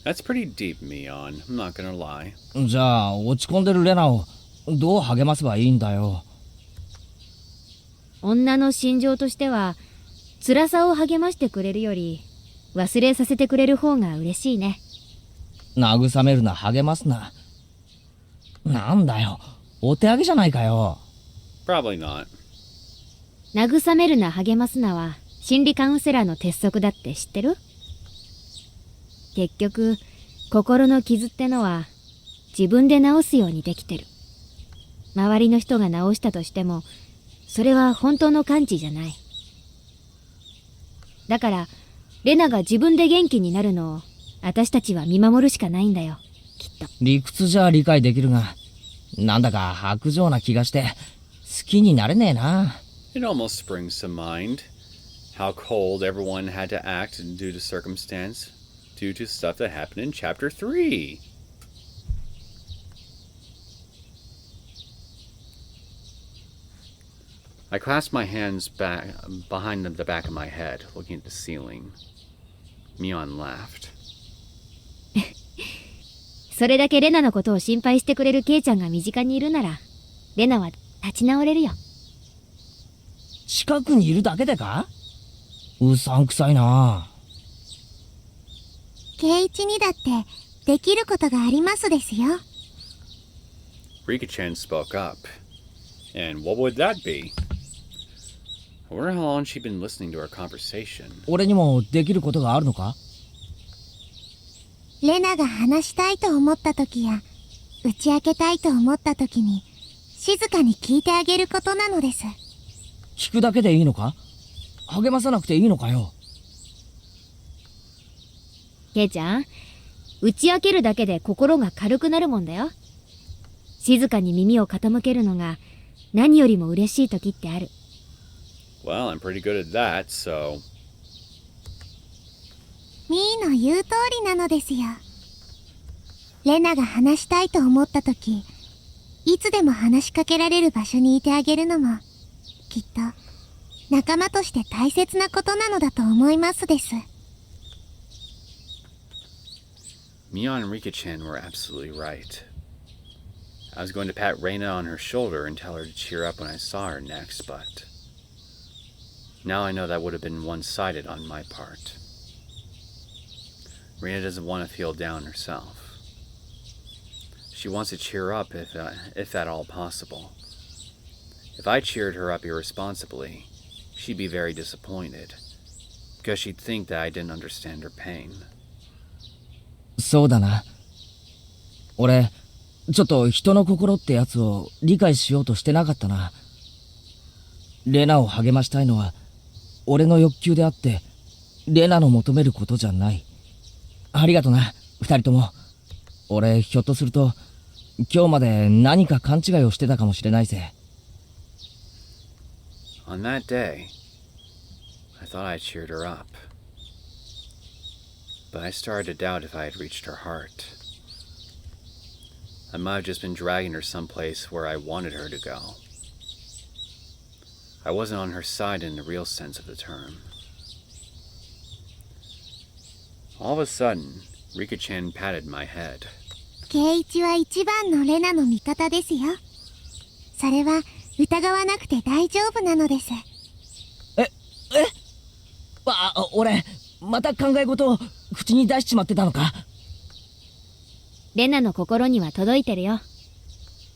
Speaker 1: That's pretty deep, Mion. I'm not gonna lie.
Speaker 5: じゃあ落ち込んでるレナをどう励ませばいいんだよ。
Speaker 3: 女の心情としては、辛さを励ましてくれるより忘れさせてくれる方が嬉しいね。
Speaker 5: 慰めるな、励ますな。なんだよ、お手上げじゃないかよ。
Speaker 1: Probably not.
Speaker 3: 慰めるな、励ますなは心理カウンセラーの鉄則だって知ってる？結局、心の傷ってのは自分で治すようにできてる。周りの人が治したとしても、それは本当の完治じゃない。だから、レナが自分で元気になるのを私たちは見守るしかないんだよ、きっと。
Speaker 5: 理屈じゃ理解できるが、なんだか薄情な気がして好きになれねえな。
Speaker 1: It almost springs to mind how cold everyone had to act due to circumstance, due to stuff that happened in Chapter 3. I clasped my hands back behind the back of my head, looking at the ceiling. Mion laughed.
Speaker 3: それだけレナのことを心配してくれるケイちゃんが身近にいるなら、レナは立ち直れるよ。
Speaker 5: 近くにいるだけでか？うさんくさいな。
Speaker 6: ケイチにだってできることがありますですよ。
Speaker 1: Rika-chan spoke up. And what would that be? I wonder how long she'd been listening to our conversation.
Speaker 5: 俺にもできることがあるのか？
Speaker 6: レナが話したいと思った時や、打ち明けたいと思った時に、静かに聞いてあげることなのです。
Speaker 5: 聞くだけでいいのか？励まさなくていいのかよ。
Speaker 3: ケイちゃん、打ち明けるだけで心が軽くなるもんだよ。静かに耳を傾けるのが何よりも嬉しい時ってある。
Speaker 1: Well, I'm pretty good at that, so...
Speaker 6: ミーの言う通りなのですよ。レナが話したいと思った時、いつでも話しかけられる場所にいてあげるのも、きっと仲間として大切なことなのだと思いますです。
Speaker 1: Mia and Rika-chan were absolutely right. I was going to pat Reina on her shoulder and tell her to cheer up when I saw her next, but... Now I know that would have been one-sided on my part. Reina doesn't want to feel down herself. She wants to cheer up if at all possible. If I cheered her up irresponsibly, she'd be very disappointed, because she'd think that I didn't understand her pain.
Speaker 5: そうだな。俺、ちょっと人の心ってやつを理解しようとしてなかったな。レナを励ましたいのは、俺の欲求であって、レナの求めることじゃない。ありがとな、二人とも。俺、ひょっとすると、今日まで何か勘違いをしてたかもしれないぜ。
Speaker 1: On that day, I thought I cheered her up. But I started to doubt if I had reached her heart. I might have just been dragging her someplace where I wanted her to go. I wasn't on her side in the real sense of the term. All of a sudden, Rika-chan patted my head.
Speaker 6: ケイイチは一番のレナの味方ですよ。それは疑わなくて大丈夫なのです。
Speaker 5: 俺、また考え事を口に出しちまってたのか？
Speaker 3: レナの心には届いてるよ。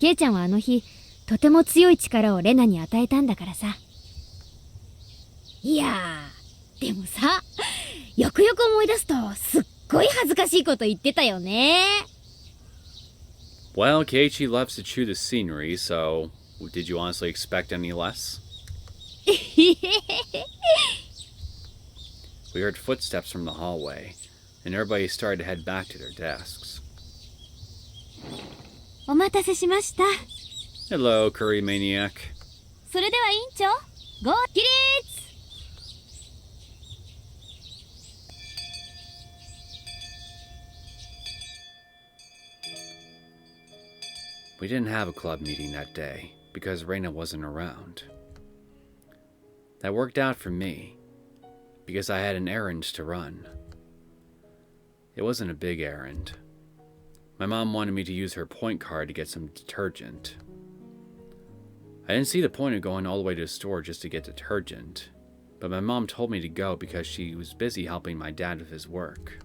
Speaker 3: ケイちゃんはあの日、とても強い力をレナに与えたんだからさ。いやー、でもさ、よくよく思い出すとすっごい恥ずかしいこと言ってたよね。
Speaker 1: Well, Keiichi loves to chew the scenery, so did you honestly expect any less? We heard footsteps from the hallway, and everybody started to head back to their desks.
Speaker 2: お待たせしました。
Speaker 1: Hello, Curry Maniac.
Speaker 2: それでは委員長、ご起立。
Speaker 1: We didn't have a club meeting that day because Reina wasn't around. That worked out for me because I had an errand to run. It wasn't a big errand. My mom wanted me to use her point card to get some detergent. I didn't see the point of going all the way to the store just to get detergent, but my mom told me to go because she was busy helping my dad with his work.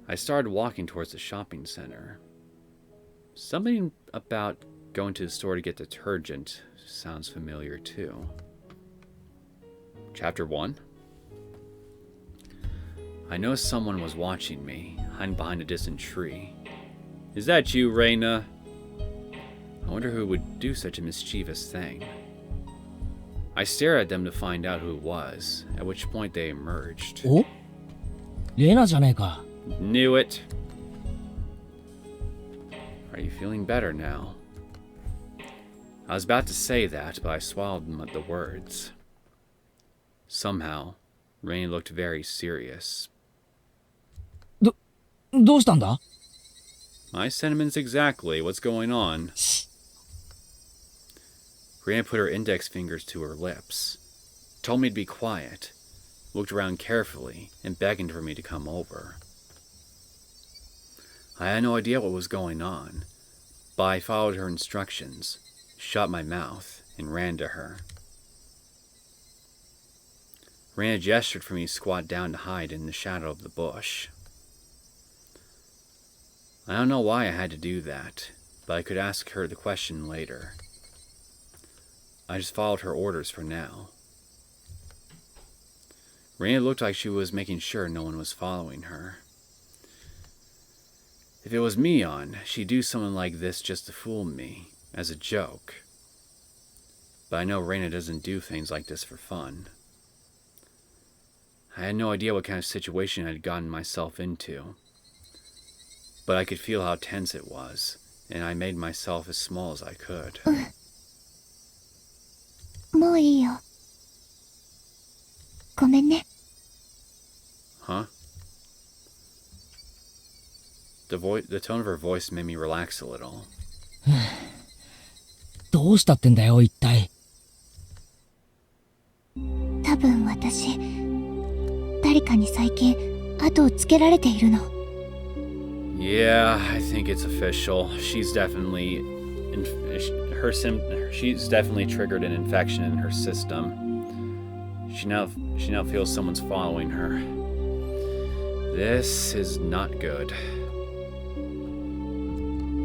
Speaker 1: I started walking towards the shopping center. Something about going to the store to get detergent sounds familiar too. Chapter 1. I noticed someone was watching me, hiding behind a distant tree. Is that you, Reina? I wonder who would do such a mischievous thing. I stared at them to find out who it was, at which point they emerged.
Speaker 5: お？レナじゃねえか。
Speaker 1: Knew it. Are you feeling better now? I was about to say that, but I swallowed the words. Somehow, Rain looked very serious.
Speaker 5: どうしたんだ？
Speaker 1: My sentiments exactly. What's going on? Rain put her index fingers to her lips, told me to be quiet, looked around carefully, and beckoned for me to come over. I had no idea what was going on, but I followed her instructions, shut my mouth, and ran to her. Rana gestured for me to squat down to hide in the shadow of the bush. I don't know why I had to do that, but I could ask her the question later. I just followed her orders for now. Reina looked like she was making sure no one was following her. If it was Mion, she'd do something like this just to fool me, as a joke. But I know Reina doesn't do things like this for fun. I had no idea what kind of situation I'd gotten myself into. But I could feel how tense it was, and I made myself as small as I could.
Speaker 6: もういいよ。ごめんね。
Speaker 1: Huh? The tone of her voice made me relax a little.
Speaker 5: どうしたってんだよ、一体。
Speaker 6: 多分私、誰かに最近後をつけられているの。
Speaker 1: Yeah, I think it's official. She's definitely triggered an infection in her system. She now feels someone's following her. This is not good.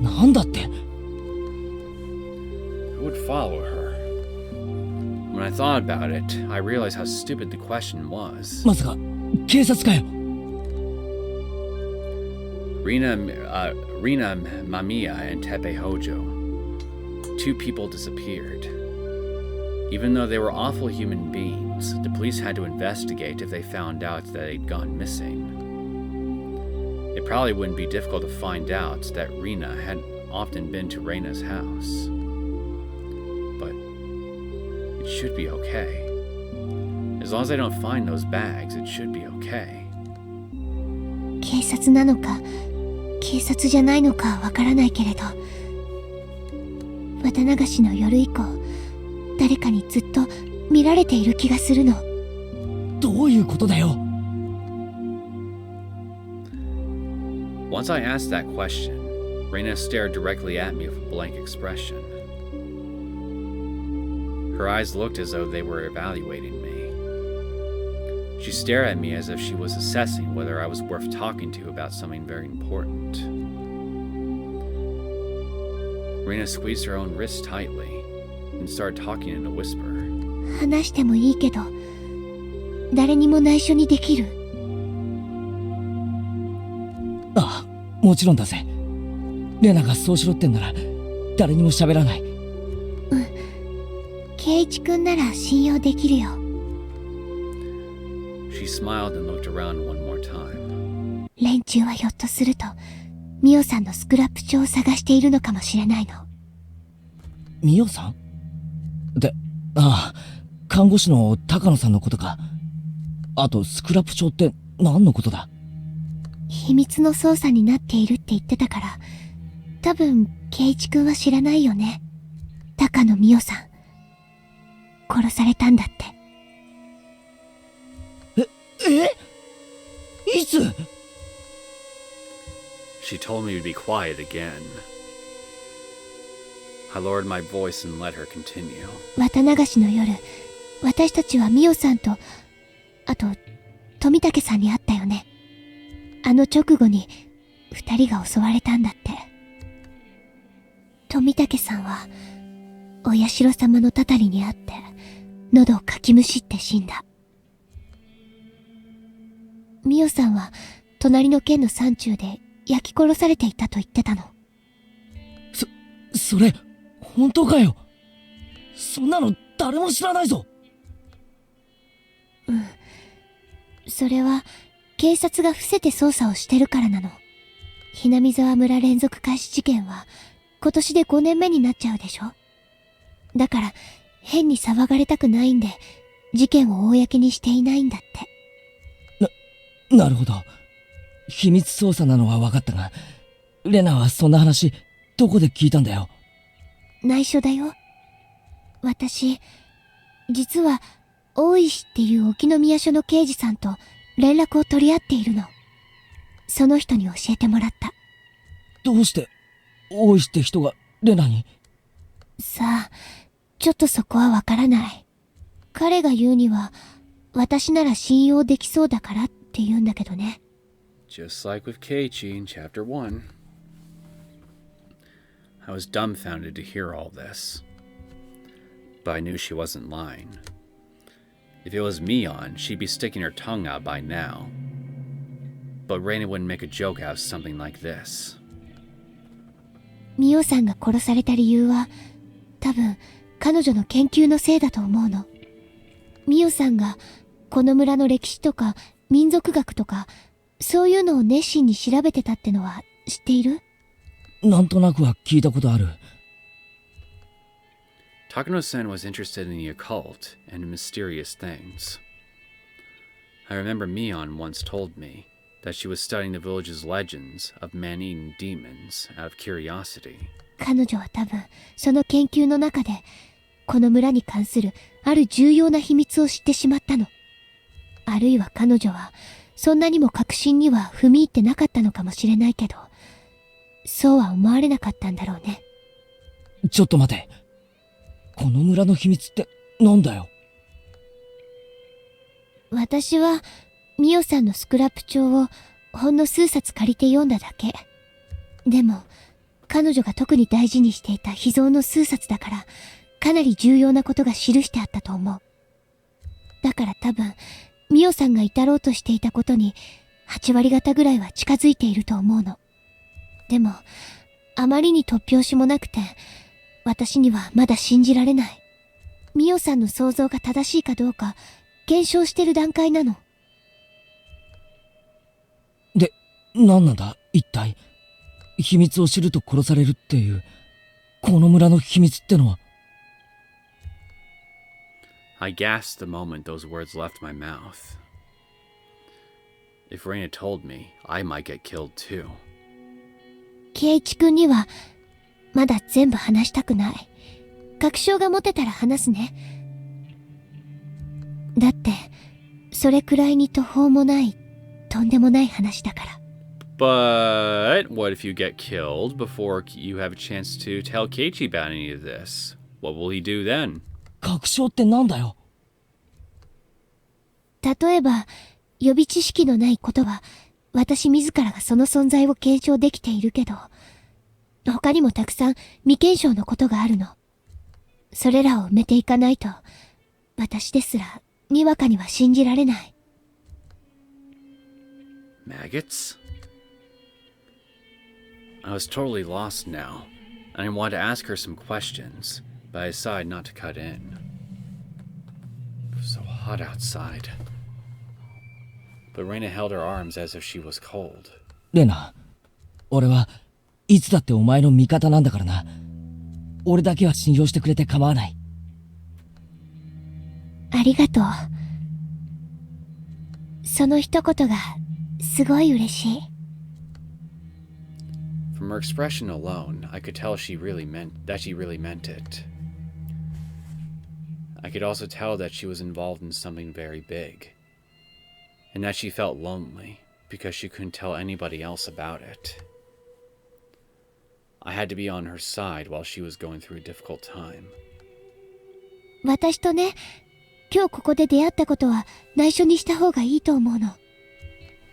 Speaker 5: なんだって。
Speaker 1: Who would follow her? When I thought about it, I realized how stupid the question was.
Speaker 5: まさか警察かよ。
Speaker 1: Rina, Mamiya, and Tepe Hojo. 2 people disappeared. Even though they were awful human beings, the police had to investigate if they found out that they'd gone missing. It probably wouldn't be difficult to find out that Rina had often been to Reina's house. But it should be okay. As long as I don't find those bags, it should be okay.
Speaker 6: 警察なのか警察じゃないのかわからないけれど、綿流しの夜以降、誰かにずっと見られている気がするの。
Speaker 5: どういうことだよ。
Speaker 1: Once I asked that question, Reina stared directly at me with a blank expression. Her eyes looked as though they were evaluating me. She stared at me as if she was assessing whether I was worth talking to about something very important. Reina squeezed her own wrist tightly and started talking in a whisper.
Speaker 6: 話してもいいけど、誰にも内緒にできる。
Speaker 5: ああ、もちろんだぜ。レナがそうしろってんなら誰にも喋らない。
Speaker 6: 圭一くんなら信用できるよ。
Speaker 1: She smiled and looked around one more time.
Speaker 6: 連中はひょっとするとミオさんのスクラップ帳を探しているのかもしれないの。
Speaker 5: ミオさんで、ああ、看護師の高野さんのことか。あとスクラップ帳って何のことだ。
Speaker 6: 秘密の捜査になっているって言ってたから、多分圭一くんは知らないよね。高野ミオさん殺されたんだって。
Speaker 5: いつ？
Speaker 1: She told me to be quiet again. I lowered my voice and let her continue.
Speaker 6: 綿流しの夜、私たちはミオさんと、あと富武さんに会ったよね。あの直後に2人が襲われたんだって。富武さんはお社様のたたりにあって喉をかきむしって死んだ。ミオさんは隣の県の山中で焼き殺されていたと言ってたの。
Speaker 5: それ本当かよ。そんなの誰も知らないぞ。
Speaker 6: それは警察が伏せて捜査をしてるからなの。ひなみ沢村連続開始事件は今年で5年目になっちゃうでしょ。だから変に騒がれたくないんで事件を公にしていないんだって。
Speaker 5: なるほど。秘密捜査なのは分かったが、レナはそんな話どこで聞いたんだよ。
Speaker 6: 内緒だよ。私実は大石っていう沖宮署の刑事さんと連絡を取り合っているの。その人に教えてもらった。
Speaker 5: どうして大石って人がレナに？
Speaker 6: さあ、ちょっとそこはわからない。彼が言うには私なら信用できそうだからって言うんだけどね。
Speaker 1: Just like with Keiichi in Chapter 1. I was dumbfounded to hear all this. but I knew she wasn't lying. If it was Mion, she'd be sticking her tongue out by now. But Reina wouldn't make a joke out of something like this.
Speaker 6: ミオさんが殺された理由は、多分彼女の研究のせいだと思うの。ミオさんがこの村の歴史とか民族学とか、そういうのを熱心に調べてたってのは知っている？
Speaker 5: なんとなくは聞いたことある。
Speaker 1: Takano-san was interested in the occult and mysterious things. I remember Mion once told me that she was studying the village's legends of man-eating demons out of curiosity.
Speaker 6: 彼女は多分その研究の中でこの村に関するある重要な秘密を知ってしまったの。あるいは彼女はそんなにも確信には踏み入ってなかったのかもしれないけど、そうは思われなかったんだろうね。
Speaker 5: ちょっと待て。この村の秘密ってなんだよ。
Speaker 6: 私はミオさんのスクラップ帳をほんの数冊借りて読んだだけ。でも彼女が特に大事にしていた秘蔵の数冊だから、かなり重要なことが記してあったと思う。だから多分ミオさんが至ろうとしていたことに8割方ぐらいは近づいていると思うの。でもあまりに突拍子もなくて、私にはまだ信じられない。ミオさんの想像が正しいかどうか検証してる段階なの。
Speaker 5: で、何なんだ一体。秘密を知ると殺されるっていう、この村の秘密ってのは。
Speaker 1: I gasped the moment those words left my mouth. If Reina told me, I might get killed too.
Speaker 6: 圭一君にはまだ全部話したくない。確証が持てたら話すね。だってそれくらいに途方もないとんでもない話だから。
Speaker 1: But what if you get killed before you have a chance to tell Keiichi about any of this? What will he do then?
Speaker 5: 確証ってなんだよ。
Speaker 6: 例えば予備知識のないことは私自らがその存在を検証できているけど、他にもたくさん未検証のことがあるの。それらを埋めていかないと、私ですらにわかには信じられない。
Speaker 1: Maggots? I was totally lost now, and I wanted to ask her some questions, but I decided not to cut in. It was so hot outside. But Reina held her arms as if she was cold.
Speaker 5: レナ、俺はいつだってお前の味方なんだからな。俺だけは信用してくれて構わない。
Speaker 6: ありがとう。その一言がすごい嬉しい。
Speaker 1: From her expression alone, I could tell she really meant it. I could also tell that she was involved in something very big, and that she felt lonely because she couldn't tell anybody else about it. I had to be on her side while she was going through a difficult time.
Speaker 6: 私とね、今日ここで出会ったことは内緒にした方がいいと思うの。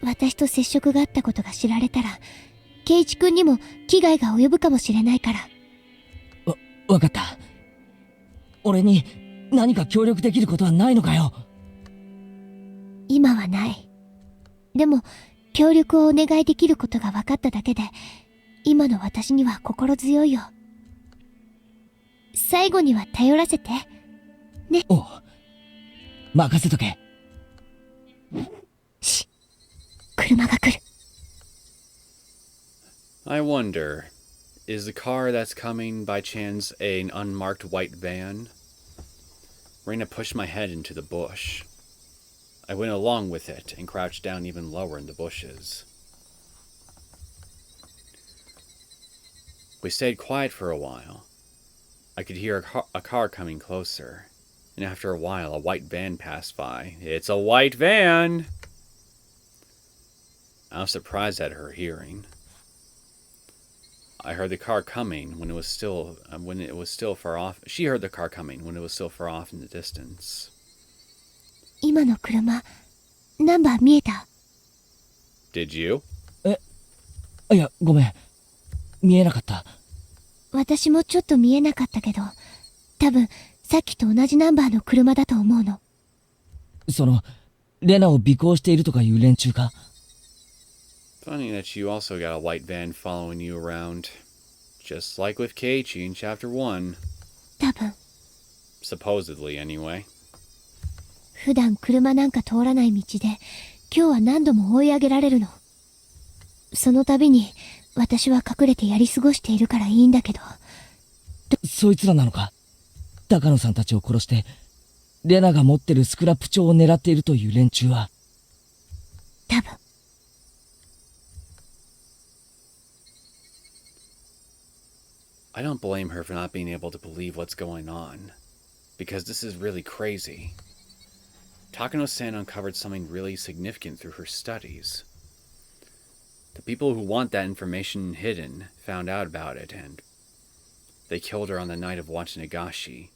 Speaker 6: 私と接触があったことが知られたら、圭一君にも危害が及ぶかもしれないから。
Speaker 5: わかった。俺に何か協力できることはないのかよ。
Speaker 6: 今はない。でも協力をお願いできることが分かっただけで、今の私には心強いよ。最後には頼らせてね。
Speaker 5: おう、任せとけ。
Speaker 6: し、車が来る。
Speaker 1: I wonder, is the car that's coming by chance an unmarked white van? Reina pushed my head into the bush. I went along with it and crouched down even lower in the bushes. We stayed quiet for a while. I could hear a car coming closer, and after a while a white van passed by. It's a white van! I was surprised at her hearing. I heard the car coming when it was still far off. She heard the car coming when it was still far off in the distance.
Speaker 6: 今の車、ナンバー見えた？
Speaker 1: Did you?
Speaker 5: いや、ごめん。見えなかった。
Speaker 6: 私もちょっと見えなかったけど、多分さっきと同じナンバーの車だと思うの。
Speaker 5: その、レナを尾行しているとかいう連中か？
Speaker 1: Funny that you also got a white van following you around. Just like with Keiichi in Chapter 1.
Speaker 6: 多分。
Speaker 1: Supposedly, anyway.
Speaker 6: 普段車なんか通らない道で、今日は何度も追い上げられるの。その度に、私は隠れてやり過ごしているからいいんだけど。
Speaker 5: そいつらなのか？高野さんたちを殺して、レナが持ってるスクラップ帳を狙っているという連中は。
Speaker 6: 多分。
Speaker 1: I don't blame her for not being able to believe what's going on. Because this is really crazy. Takano-san uncovered something really significant through her studies. The people who want that information hidden found out about it, and they killed her on the night of Watanegashi,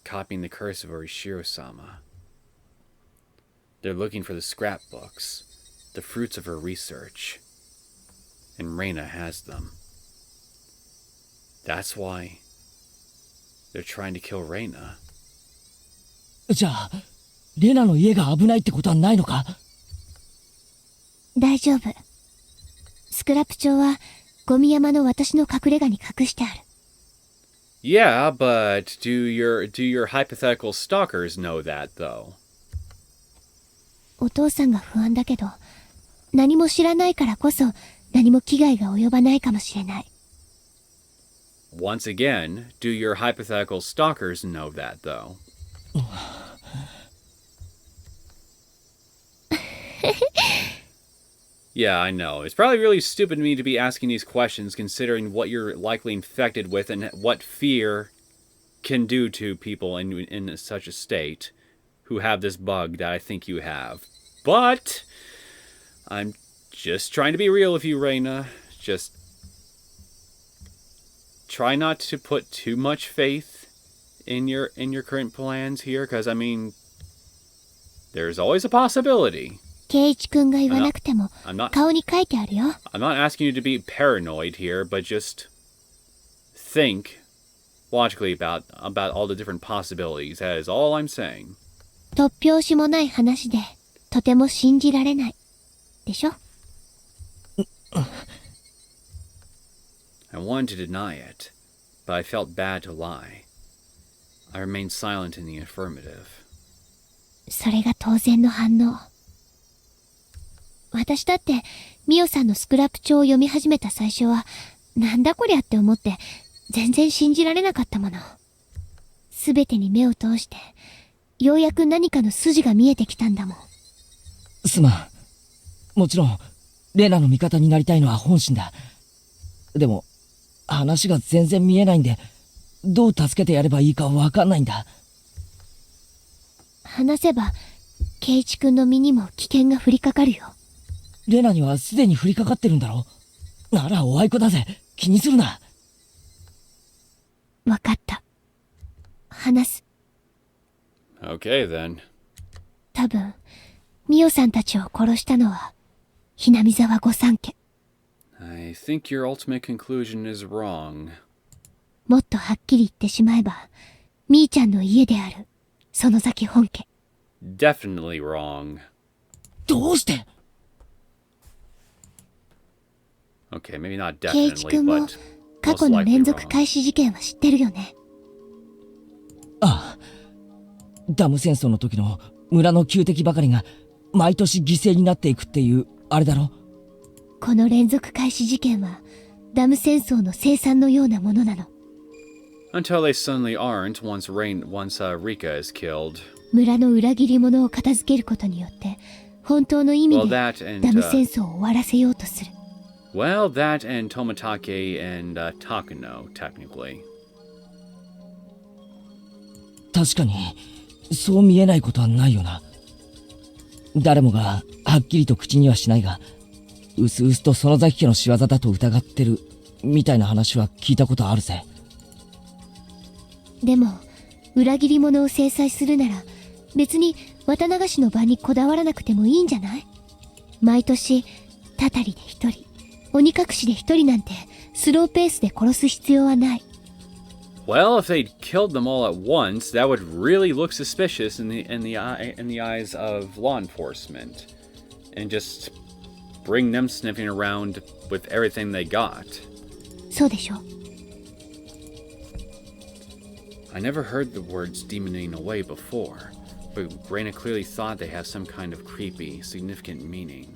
Speaker 1: copying the curse of Orishiro-sama. They're looking for the scrapbooks, the fruits of her research, and Reina has them. That's why they're trying to kill Reina.
Speaker 5: じゃあ、レナの家が危ないってことはないのか？
Speaker 6: 大丈夫。スクラップ帳はゴミ山の私の隠れ家に隠してある。
Speaker 1: Yeah, but do your hypothetical stalkers know that, though?
Speaker 6: お父さんが不安だけど、何も知らないからこそ何も危害が及ばないかもしれない。
Speaker 1: Once again, do your hypothetical stalkers know that, though? Yeah, I know. It's probably really stupid of me to be asking these questions considering what you're likely infected with and what fear can do to people in such a state who have this bug that I think you have. But I'm just trying to be real with you, Reina. Just try not to put too much faith in your current plans here, because I mean, there's always a possibility.
Speaker 6: 圭一君が言わなくても
Speaker 1: I'm
Speaker 6: 顔に書いてあるよ。
Speaker 1: not asking you to be paranoid here, but just think logically about all the different possibilities. That is all I'm saying.
Speaker 6: 突拍子もない話でとても信じられない。でしょ？
Speaker 1: I wanted to deny it, but I felt bad to lie. I remained silent in the affirmative.
Speaker 6: それが当然の反応。私だってミオさんのスクラップ帳を読み始めた最初はなんだこりゃって思って全然信じられなかったもの。すべてに目を通してようやく何かの筋が見えてきたんだもん。
Speaker 5: すまん。もちろん、レナの味方になりたいのは本心だ。でも、話が全然見えないんで、どう助けてやればいいかわかんないんだ。
Speaker 6: 話せば、圭一君の身にも危険が降りかかるよ。
Speaker 5: レナにはすでに降りかかってるんだろ？ならおあいこだぜ。気にするな。
Speaker 6: わかった。話す。
Speaker 1: Okay, then.
Speaker 6: 多分、ミオさんたちを殺したのは、ひなみ沢御三家。
Speaker 1: I think your ultimate conclusion is wrong.
Speaker 6: もっとはっきり言ってしまえば、みーちゃんの家である、園崎本家。
Speaker 1: Definitely wrong.
Speaker 5: どうして？
Speaker 1: Okay, maybe not
Speaker 6: 圭一
Speaker 1: definitely,
Speaker 6: 君も
Speaker 1: but
Speaker 6: 過去
Speaker 1: most
Speaker 6: の
Speaker 1: likely
Speaker 6: 連続
Speaker 1: wrong.
Speaker 6: 開始事件は知ってるよね。
Speaker 5: ああ。ダム戦争の時の村の旧敵ばかりが毎年犠牲になっていくっていう、あれだろ？
Speaker 6: この連続開始事件は、ダム戦争の生産のようなものなの。
Speaker 1: Until they suddenly aren't once Rika is killed.
Speaker 6: 村の裏切り者を片付けることによって、本当の意味
Speaker 1: Well,
Speaker 6: で
Speaker 1: that
Speaker 6: ダ
Speaker 1: and
Speaker 6: ム戦争を終わらせようとする。
Speaker 1: well, that and Tomatake and Takano, technically.
Speaker 5: 確かに、そう見えないことはないよな。誰もがはっきりと口にはしないが、うすうすと園崎家の仕業だと疑ってるみたいな話は聞いたことあるぜ。
Speaker 6: でも、裏切り者を制裁するなら、別に綿流しの場にこだわらなくてもいいんじゃない？毎年、たたりで一人、鬼隠しで一人なんて、スローペースで殺す必要はない。
Speaker 1: Well, if they'd killed them all at once, that would really look suspicious in the eyes of law enforcement, and just bring them sniffing around with everything they got.
Speaker 6: そうでしょ。
Speaker 1: I never heard the words demoning away before, but Reina clearly thought they have some kind of creepy, significant meaning,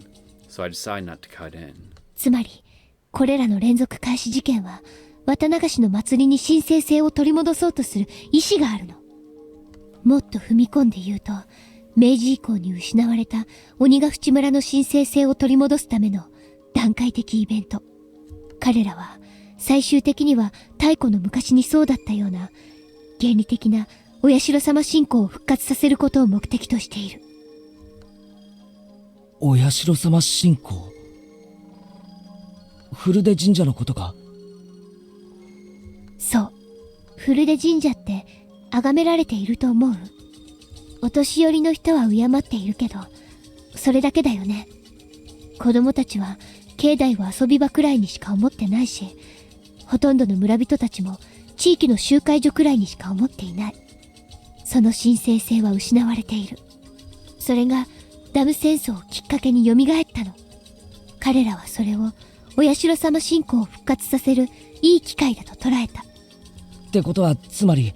Speaker 1: so I decided not to cut in.
Speaker 6: つまり、これらの連続開始事件は、綿流しの祭りに神聖性を取り戻そうとする意志があるの。もっと踏み込んで言うと、明治以降に失われた鬼ヶ淵村の神聖性を取り戻すための段階的イベント。彼らは、最終的には太古の昔にそうだったような、原理的なお社様信仰を復活させることを目的としている。
Speaker 5: お社様信仰？古出神社のことか？
Speaker 6: そう。古出神社って崇められていると思う？お年寄りの人は敬っているけど、それだけだよね。子供たちは境内を遊び場くらいにしか思ってないし、ほとんどの村人たちも地域の集会所くらいにしか思っていない。その神聖性は失われている。それがダム戦争をきっかけに蘇ったの。彼らはそれをお社様信仰を復活させるいい機会だと捉えた。
Speaker 5: ってことは、つまり、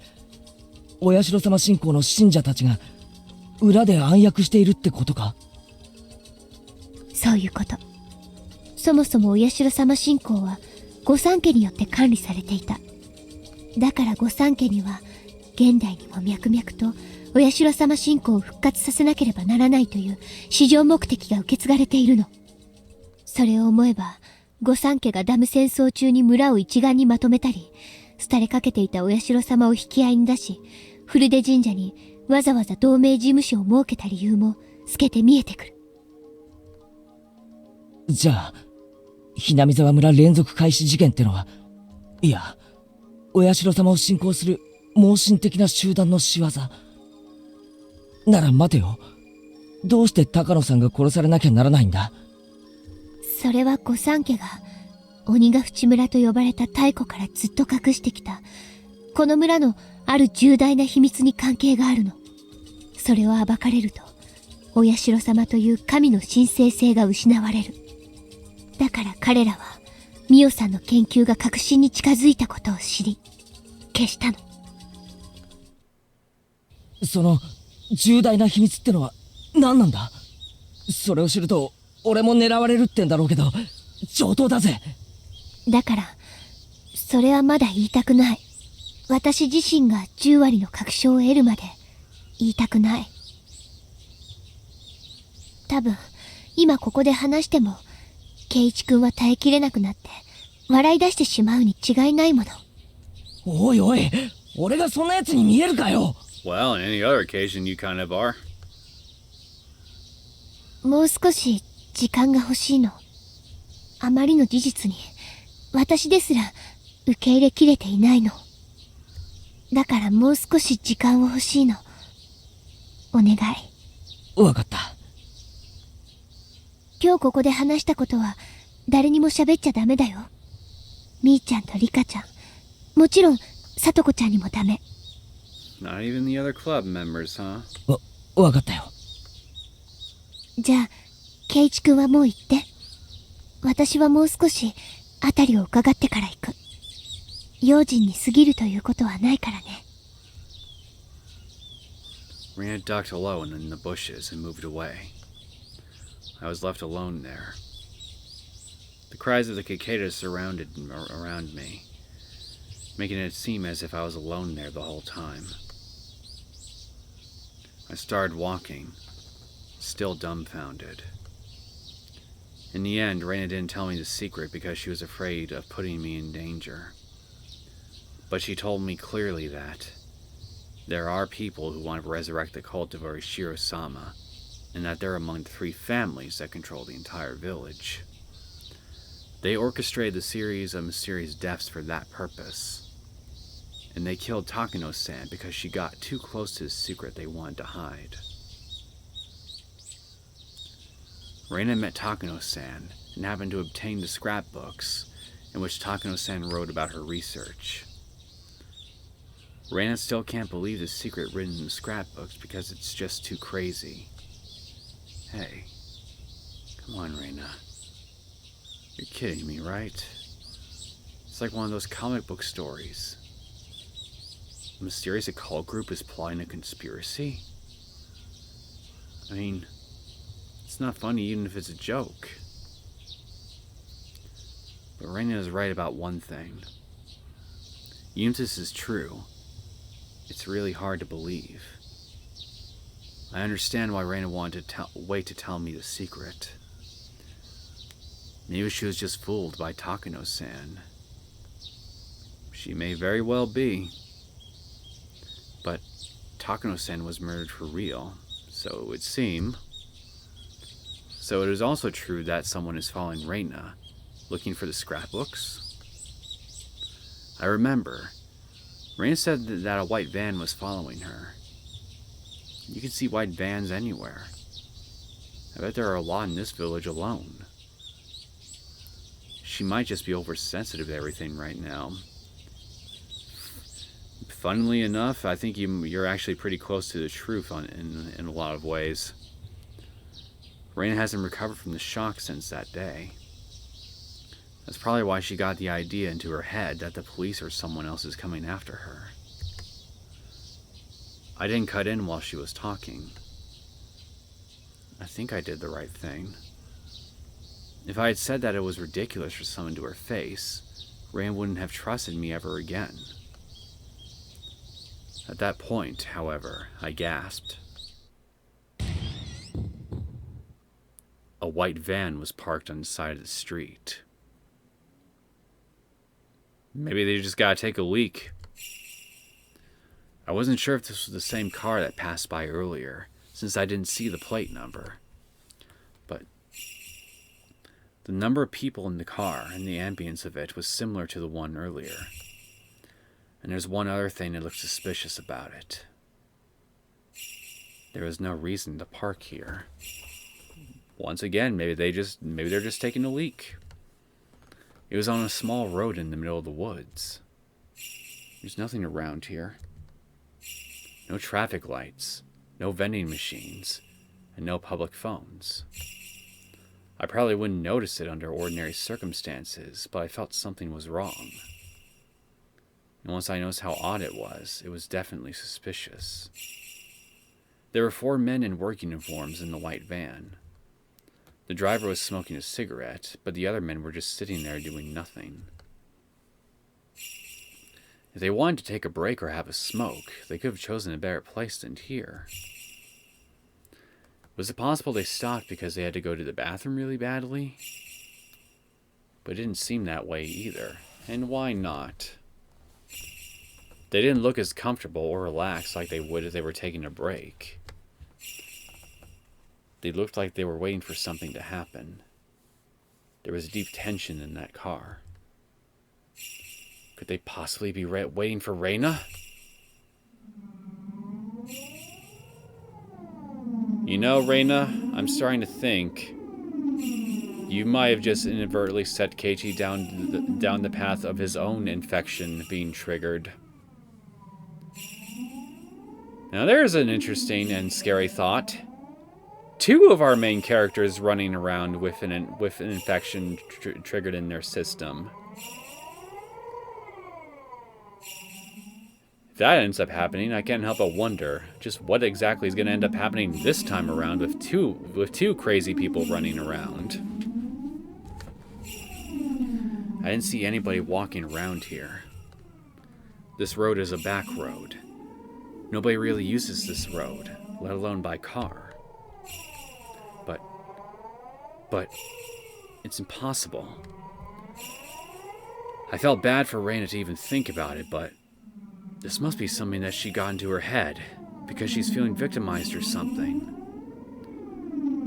Speaker 5: お社様信仰の信者たちが裏で暗躍しているってことか？
Speaker 6: そういうこと。そもそもお社様信仰は御三家によって管理されていた。だから御三家には現代にも脈々とお社様信仰を復活させなければならないという至上目的が受け継がれているの。それを思えば、御三家がダム戦争中に村を一丸にまとめたり、廃れかけていたお社様を引き合いに出し、古出神社にわざわざ同盟事務所を設けた理由も透けて見えてくる。
Speaker 5: じゃあ、ひなみ沢村連続開始事件ってのは、いや、お社様を信仰する盲信的な集団の仕業。なら待てよ。どうして高野さんが殺されなきゃならないんだ？
Speaker 6: それは御三家が鬼ヶ淵村と呼ばれた太古からずっと隠してきたこの村のある重大な秘密に関係があるの。それを暴かれるとお社様という神の神聖性が失われる。だから彼らはミオさんの研究が確信に近づいたことを知り消したの。
Speaker 5: その重大な秘密ってのは何なんだ？それを知ると俺も狙われるってんだろうけど、上等だぜ。
Speaker 6: だからそれはまだ言いたくない。私自身が10割の確証を得るまで言いたくない。多分今ここで話しても圭一君は耐えきれなくなって笑い出してしまうに違いないもの。
Speaker 5: おいおい、俺がそんな奴に見えるかよ。
Speaker 1: Well, on any other occasion you kind of are.
Speaker 6: もう少し時間が欲しいの。あまりの事実に私ですら受け入れきれていないの。だからもう少し時間を欲しいの。お願い。
Speaker 5: わかった。
Speaker 6: 今日ここで話したことは誰にも喋っちゃダメだよ。みーちゃんとリカちゃん、もちろんさとこちゃんにもダメ。
Speaker 1: Not even the other club members, huh?
Speaker 5: わかったよ。
Speaker 6: じゃあ圭一君はもう行って。私はもう少しあたりを伺ってから行く。用心に過ぎるということはないからね。
Speaker 1: Rena ducked alone in the bushes and moved away. I was left alone there. The cries of the cicadas surrounded around me, making it seem as if I was alone there the whole time. I started walking, still dumbfounded. In the end, Rena didn't tell me the secret because she was afraid of putting me in danger. But she told me clearly that there are people who want to resurrect the cult of Orishiro-sama, and that they're among the 3 families that control the entire village. They orchestrated the series of mysterious deaths for that purpose. And they killed Takano-san because she got too close to the secret they wanted to hide. Reina met Takano-san and happened to obtain the scrapbooks in which Takano-san wrote about her research. Reina still can't believe the secret written in the scrapbooks because it's just too crazy. Hey, come on, Reina. You're kidding me, right? It's like one of those comic book stories. A mysterious occult group is plotting a conspiracy? I mean, it's not funny even if it's a joke. But Reina is right about one thing. Even if this is true, it's really hard to believe. I understand why Reina wanted to wait to tell me the secret. Maybe she was just fooled by Takano-san. She may very well be. But Takano-san was murdered for real, so it would seem. So it is also true that someone is following Reina, looking for the scrapbooks. I remember, Reina said that a white van was following her. You can see white vans anywhere. I bet there are a lot in this village alone. She might just be oversensitive to everything right now. Funnily enough, I think you're actually pretty close to the truth in a lot of ways. Reina hasn't recovered from the shock since that day. That's probably why she got the idea into her head that the police or someone else is coming after her. I didn't cut in while she was talking. I think I did the right thing. If I had said that it was ridiculous for someone to her face, Reina wouldn't have trusted me ever again. At that point, however, I gasped. A white van was parked on the side of the street. Maybe they just gotta take a leak. I wasn't sure if this was the same car that passed by earlier, since I didn't see the plate number. But the number of people in the car and the ambience of it was similar to the one earlier. And there's one other thing that looked suspicious about it. There was no reason to park here. Once again, maybe they're just taking a leak. It was on a small road in the middle of the woods. There's nothing around here. No traffic lights, no vending machines, and no public phones. I probably wouldn't notice it under ordinary circumstances, but I felt something was wrong. And once I noticed how odd it was definitely suspicious. There were 4 men in work uniforms in the white van. The driver was smoking a cigarette, but the other men were just sitting there doing nothing. If they wanted to take a break or have a smoke, they could have chosen a better place than here. Was it possible they stopped because they had to go to the bathroom really badly? But it didn't seem that way either. And why not? They didn't look as comfortable or relaxed like they would if they were taking a break. They looked like they were waiting for something to happen. There was deep tension in that car. Could they possibly be waiting for Reina? You know, Reina, I'm starting to think you might have just inadvertently set Keiichi down the path of his own infection being triggered. Now there's an interesting and scary thought. 2 of our main characters running around with an infection triggered in their system. If that ends up happening, I can't help but wonder just what exactly is going to end up happening this time around with two crazy people running around. I didn't see anybody walking around here. This road is a back road. Nobody really uses this road, let alone by car. But it's impossible. I felt bad for Reina to even think about it, but this must be something that she got into her head, because she's feeling victimized or something.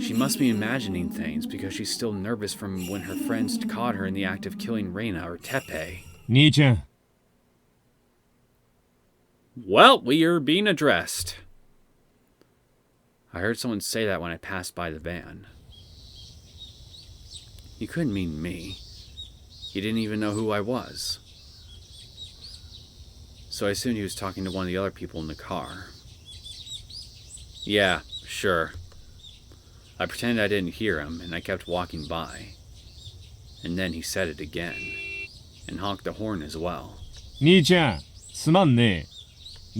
Speaker 1: She must be imagining things because she's still nervous from when her friends caught her in the act of killing Reina or Teppei.
Speaker 4: 兄ちゃん
Speaker 1: Well, we are being addressed. I heard someone say that when I passed by the van. He couldn't mean me. He didn't even know who I was. so I assumed he was talking to one of the other people in the car. Yeah, sure. I pretended I didn't hear him, and I kept walking by. And then he said it again, and honked the horn as well.
Speaker 4: 兄ちゃん、すまんね。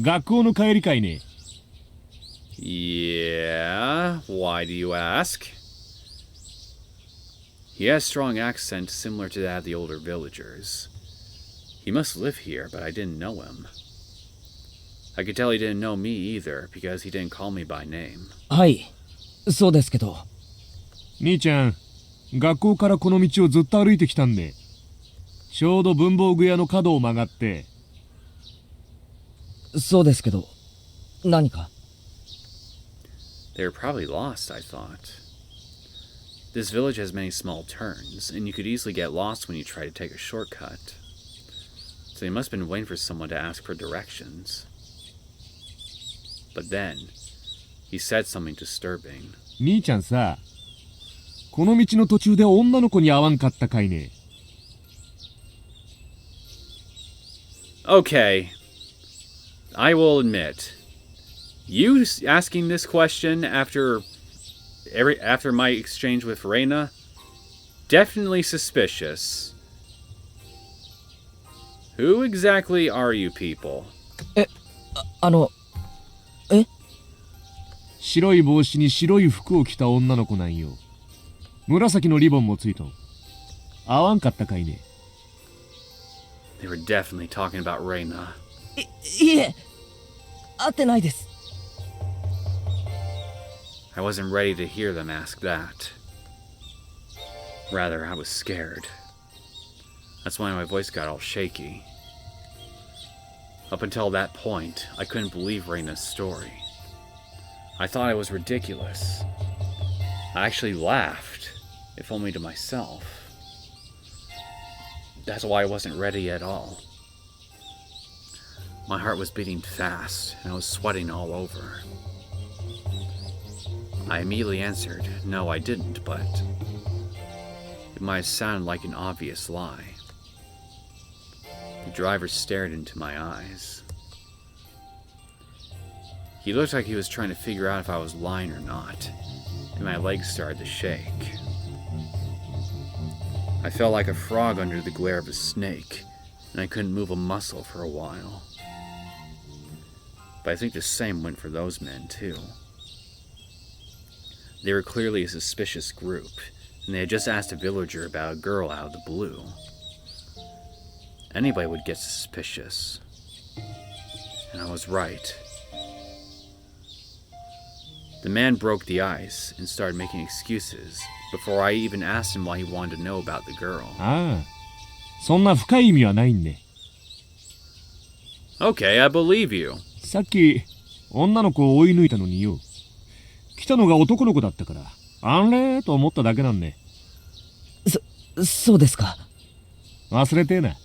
Speaker 4: 学校の帰りかいね。
Speaker 1: Yeah, why do you ask? He has a strong accent similar to that of the older villagers. He must live here, but I didn't know him. I could tell he didn't know me either, because he didn't call me by name.
Speaker 5: はい、そうですけど。
Speaker 4: 兄ちゃん、学校からこの道をずっと歩いてきたんで、ちょうど文房具屋の角を曲がって。
Speaker 5: そうですけど、何か？
Speaker 1: They were probably lost, I thought. This village has many small turns, and you could easily get lost when you try to take a shortcut. So they must have been waiting for someone to ask for directions. But then, he said something disturbing.
Speaker 4: 兄ちゃんさ、この道の途中で女の子に会わんかったかいね。
Speaker 1: Okay, I will admit, you asking this question after my exchange with Reina, definitely suspicious. Who exactly are you people?
Speaker 4: 白い帽子に白い服を着た女の子なんよ。紫のリボンもついとん。会わんかったかいね。
Speaker 1: They were definitely talking about Reina.
Speaker 5: いえ、会ってないです。
Speaker 1: I wasn't ready to hear them ask that. Rather, I was scared. That's why my voice got all shaky. Up until that point, I couldn't believe Reina's story. I thought it was ridiculous. I actually laughed, if only to myself. That's why I wasn't ready at all. My heart was beating fast, and I was sweating all over. I immediately answered, no, I didn't, but it might have sounded like an obvious lie. The driver stared into my eyes. He looked like he was trying to figure out if I was lying or not, and my legs started to shake. I felt like a frog under the glare of a snake, and I couldn't move a muscle for a while. But I think the same went for those men, too. They were clearly a suspicious group, and they had just asked a villager about a girl out of the blue. Anybody would get suspicious. And I was right. The man broke the ice and started making excuses before I even asked him why he wanted to know about the girl.
Speaker 4: ああ、そんな深い意味はないんで。
Speaker 1: Okay, I believe you.
Speaker 4: さっき女の子を追い抜いたのによ。来たのが男の子だったから、あれと思っただけなんで。
Speaker 5: そうですか。
Speaker 4: 忘れてえな。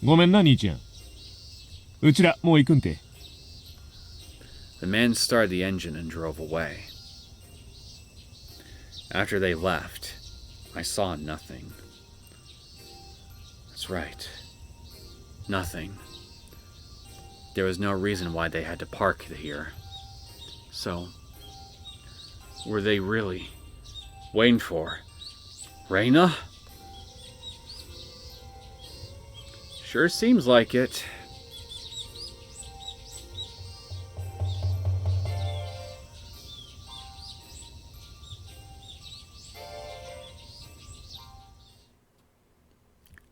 Speaker 4: ごめんな、兄ちゃん。うちら、もう行くんて。
Speaker 1: The man started the engine and drove away. After they left, I saw nothing. That's right. Nothing. There was no reason why they had to park here. So, were they really waiting for Reina? Sure seems like it.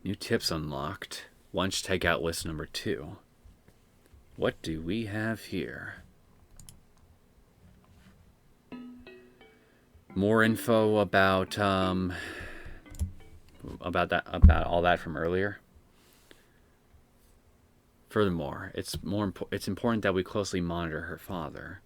Speaker 1: New tips unlocked. Lunch takeout list number 2. What do we have here? More info about all that from earlier. Furthermore, it's important that we closely monitor her father,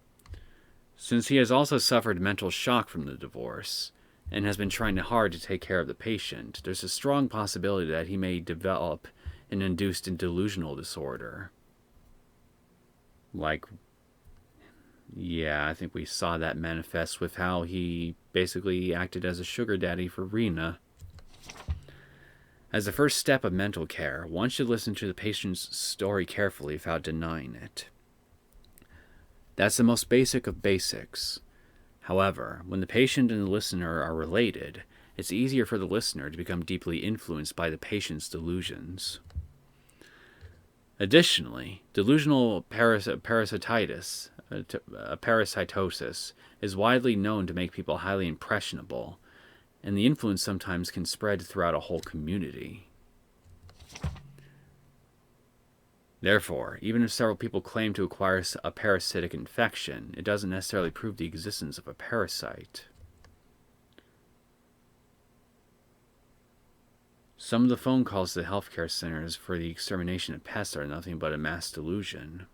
Speaker 1: since he has also suffered mental shock from the divorce and has been trying hard to take care of the patient. There's a strong possibility that he may develop an induced and delusional disorder. Yeah, I think we saw that manifest with how he basically acted as a sugar daddy for Reina. As the first step of mental care, one should listen to the patient's story carefully without denying it. That's the most basic of basics. However, when the patient and the listener are related, it's easier for the listener to become deeply influenced by the patient's delusions. Additionally, delusional parasitosis is widely known to make people highly impressionable, and the influence sometimes can spread throughout a whole community. Therefore, even if several people claim to acquire a parasitic infection, it doesn't necessarily prove the existence of a parasite. Some of the phone calls to the healthcare centers for the extermination of pests are nothing but a mass delusion.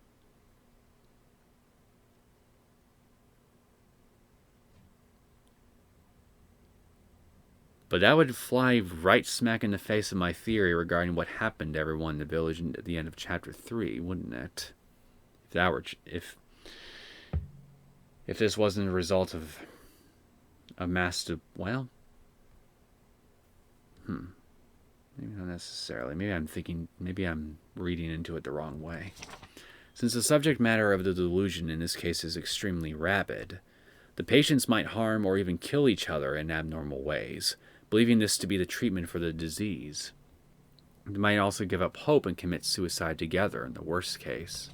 Speaker 1: But that would fly right smack in the face of my theory regarding what happened to everyone in the village at the end of chapter 3, wouldn't it? If this wasn't a result of a mass, maybe not necessarily. Maybe I'm reading into it the wrong way. Since the subject matter of the delusion in this case is extremely rabid, the patients might harm or even kill each other in abnormal ways, believing this to be the treatment for the disease. They might also give up hope and commit suicide together in the worst case.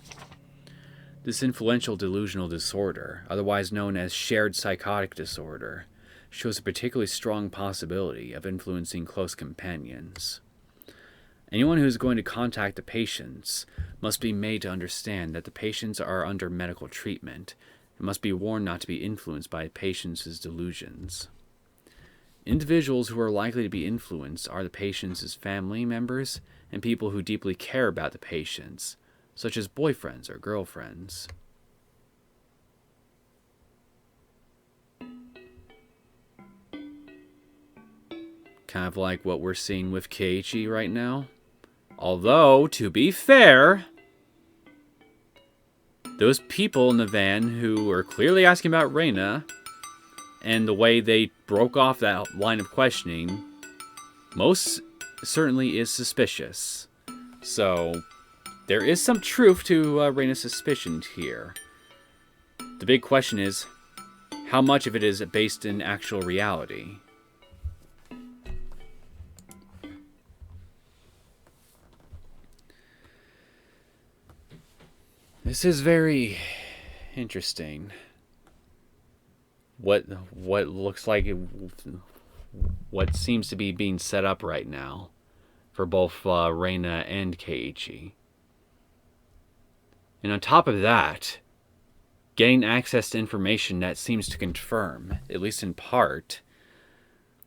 Speaker 1: This influential delusional disorder, otherwise known as shared psychotic disorder, shows a particularly strong possibility of influencing close companions. Anyone who is going to contact the patients must be made to understand that the patients are under medical treatment and must be warned not to be influenced by patients' delusions. Individuals who are likely to be influenced are the patients' family members and people who deeply care about the patients, such as boyfriends or girlfriends. Kind of like what we're seeing with Keiichi right now. Although, to be fair, those people in the van who were clearly asking about Reina, and the way they broke off that line of questioning, most certainly is suspicious. So, there is some truth to Reina's suspicions here. The big question is, how much of it is based in actual reality? This is very interesting. What looks like what seems to be being set up right now for both Reina and Keiichi. And on top of that, getting access to information that seems to confirm, at least in part,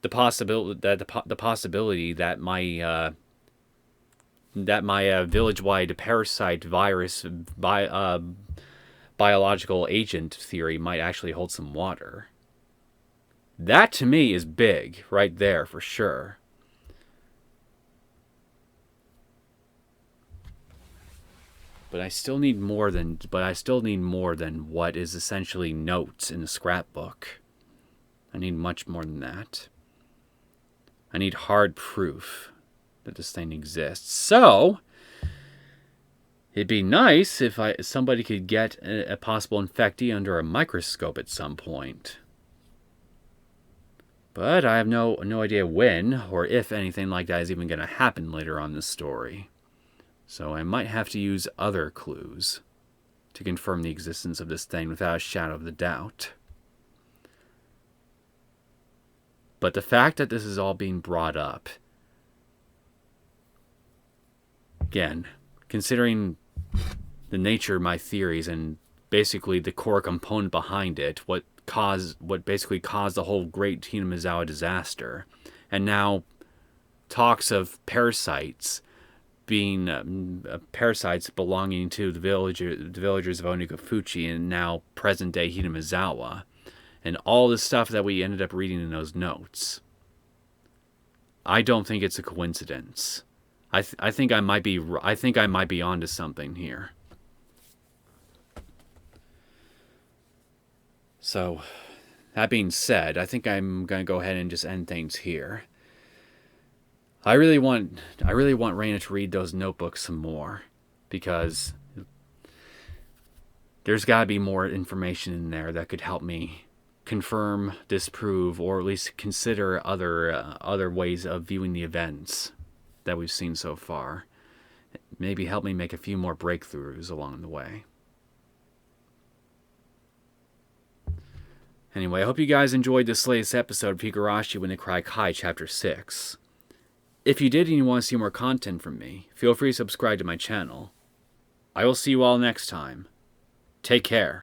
Speaker 1: the possibility that my village-wide parasite virus biological agent theory might actually hold some water. That to me is big, right there for sure. But I still need more than what is essentially notes in the scrapbook. I need much more than that. I need hard proof that this thing exists. So, it'd be nice if somebody could get a possible infectee under a microscope at some point. But I have no idea when or if anything like that is even going to happen later on in the story. So I might have to use other clues to confirm the existence of this thing without a shadow of a doubt. But the fact that this is all being brought up, again, considering the nature of my theories and basically the core component behind it, what basically caused the whole Great Hinamizawa disaster, and now talks of parasites being parasites belonging to the villagers of Onikafuchi and now present-day Hinamizawa, and all the stuff that we ended up reading in those notes. I don't think it's a coincidence. I think I might be onto something here. So, that being said, I think I'm going to go ahead and just end things here. I really want Raina to read those notebooks some more, because there's got to be more information in there that could help me confirm, disprove, or at least consider other ways of viewing the events that we've seen so far. Maybe help me make a few more breakthroughs along the way. Anyway, I hope you guys enjoyed this latest episode of Higurashi When They Cry Kai Chapter 6. If you did and you want to see more content from me, feel free to subscribe to my channel. I will see you all next time. Take care.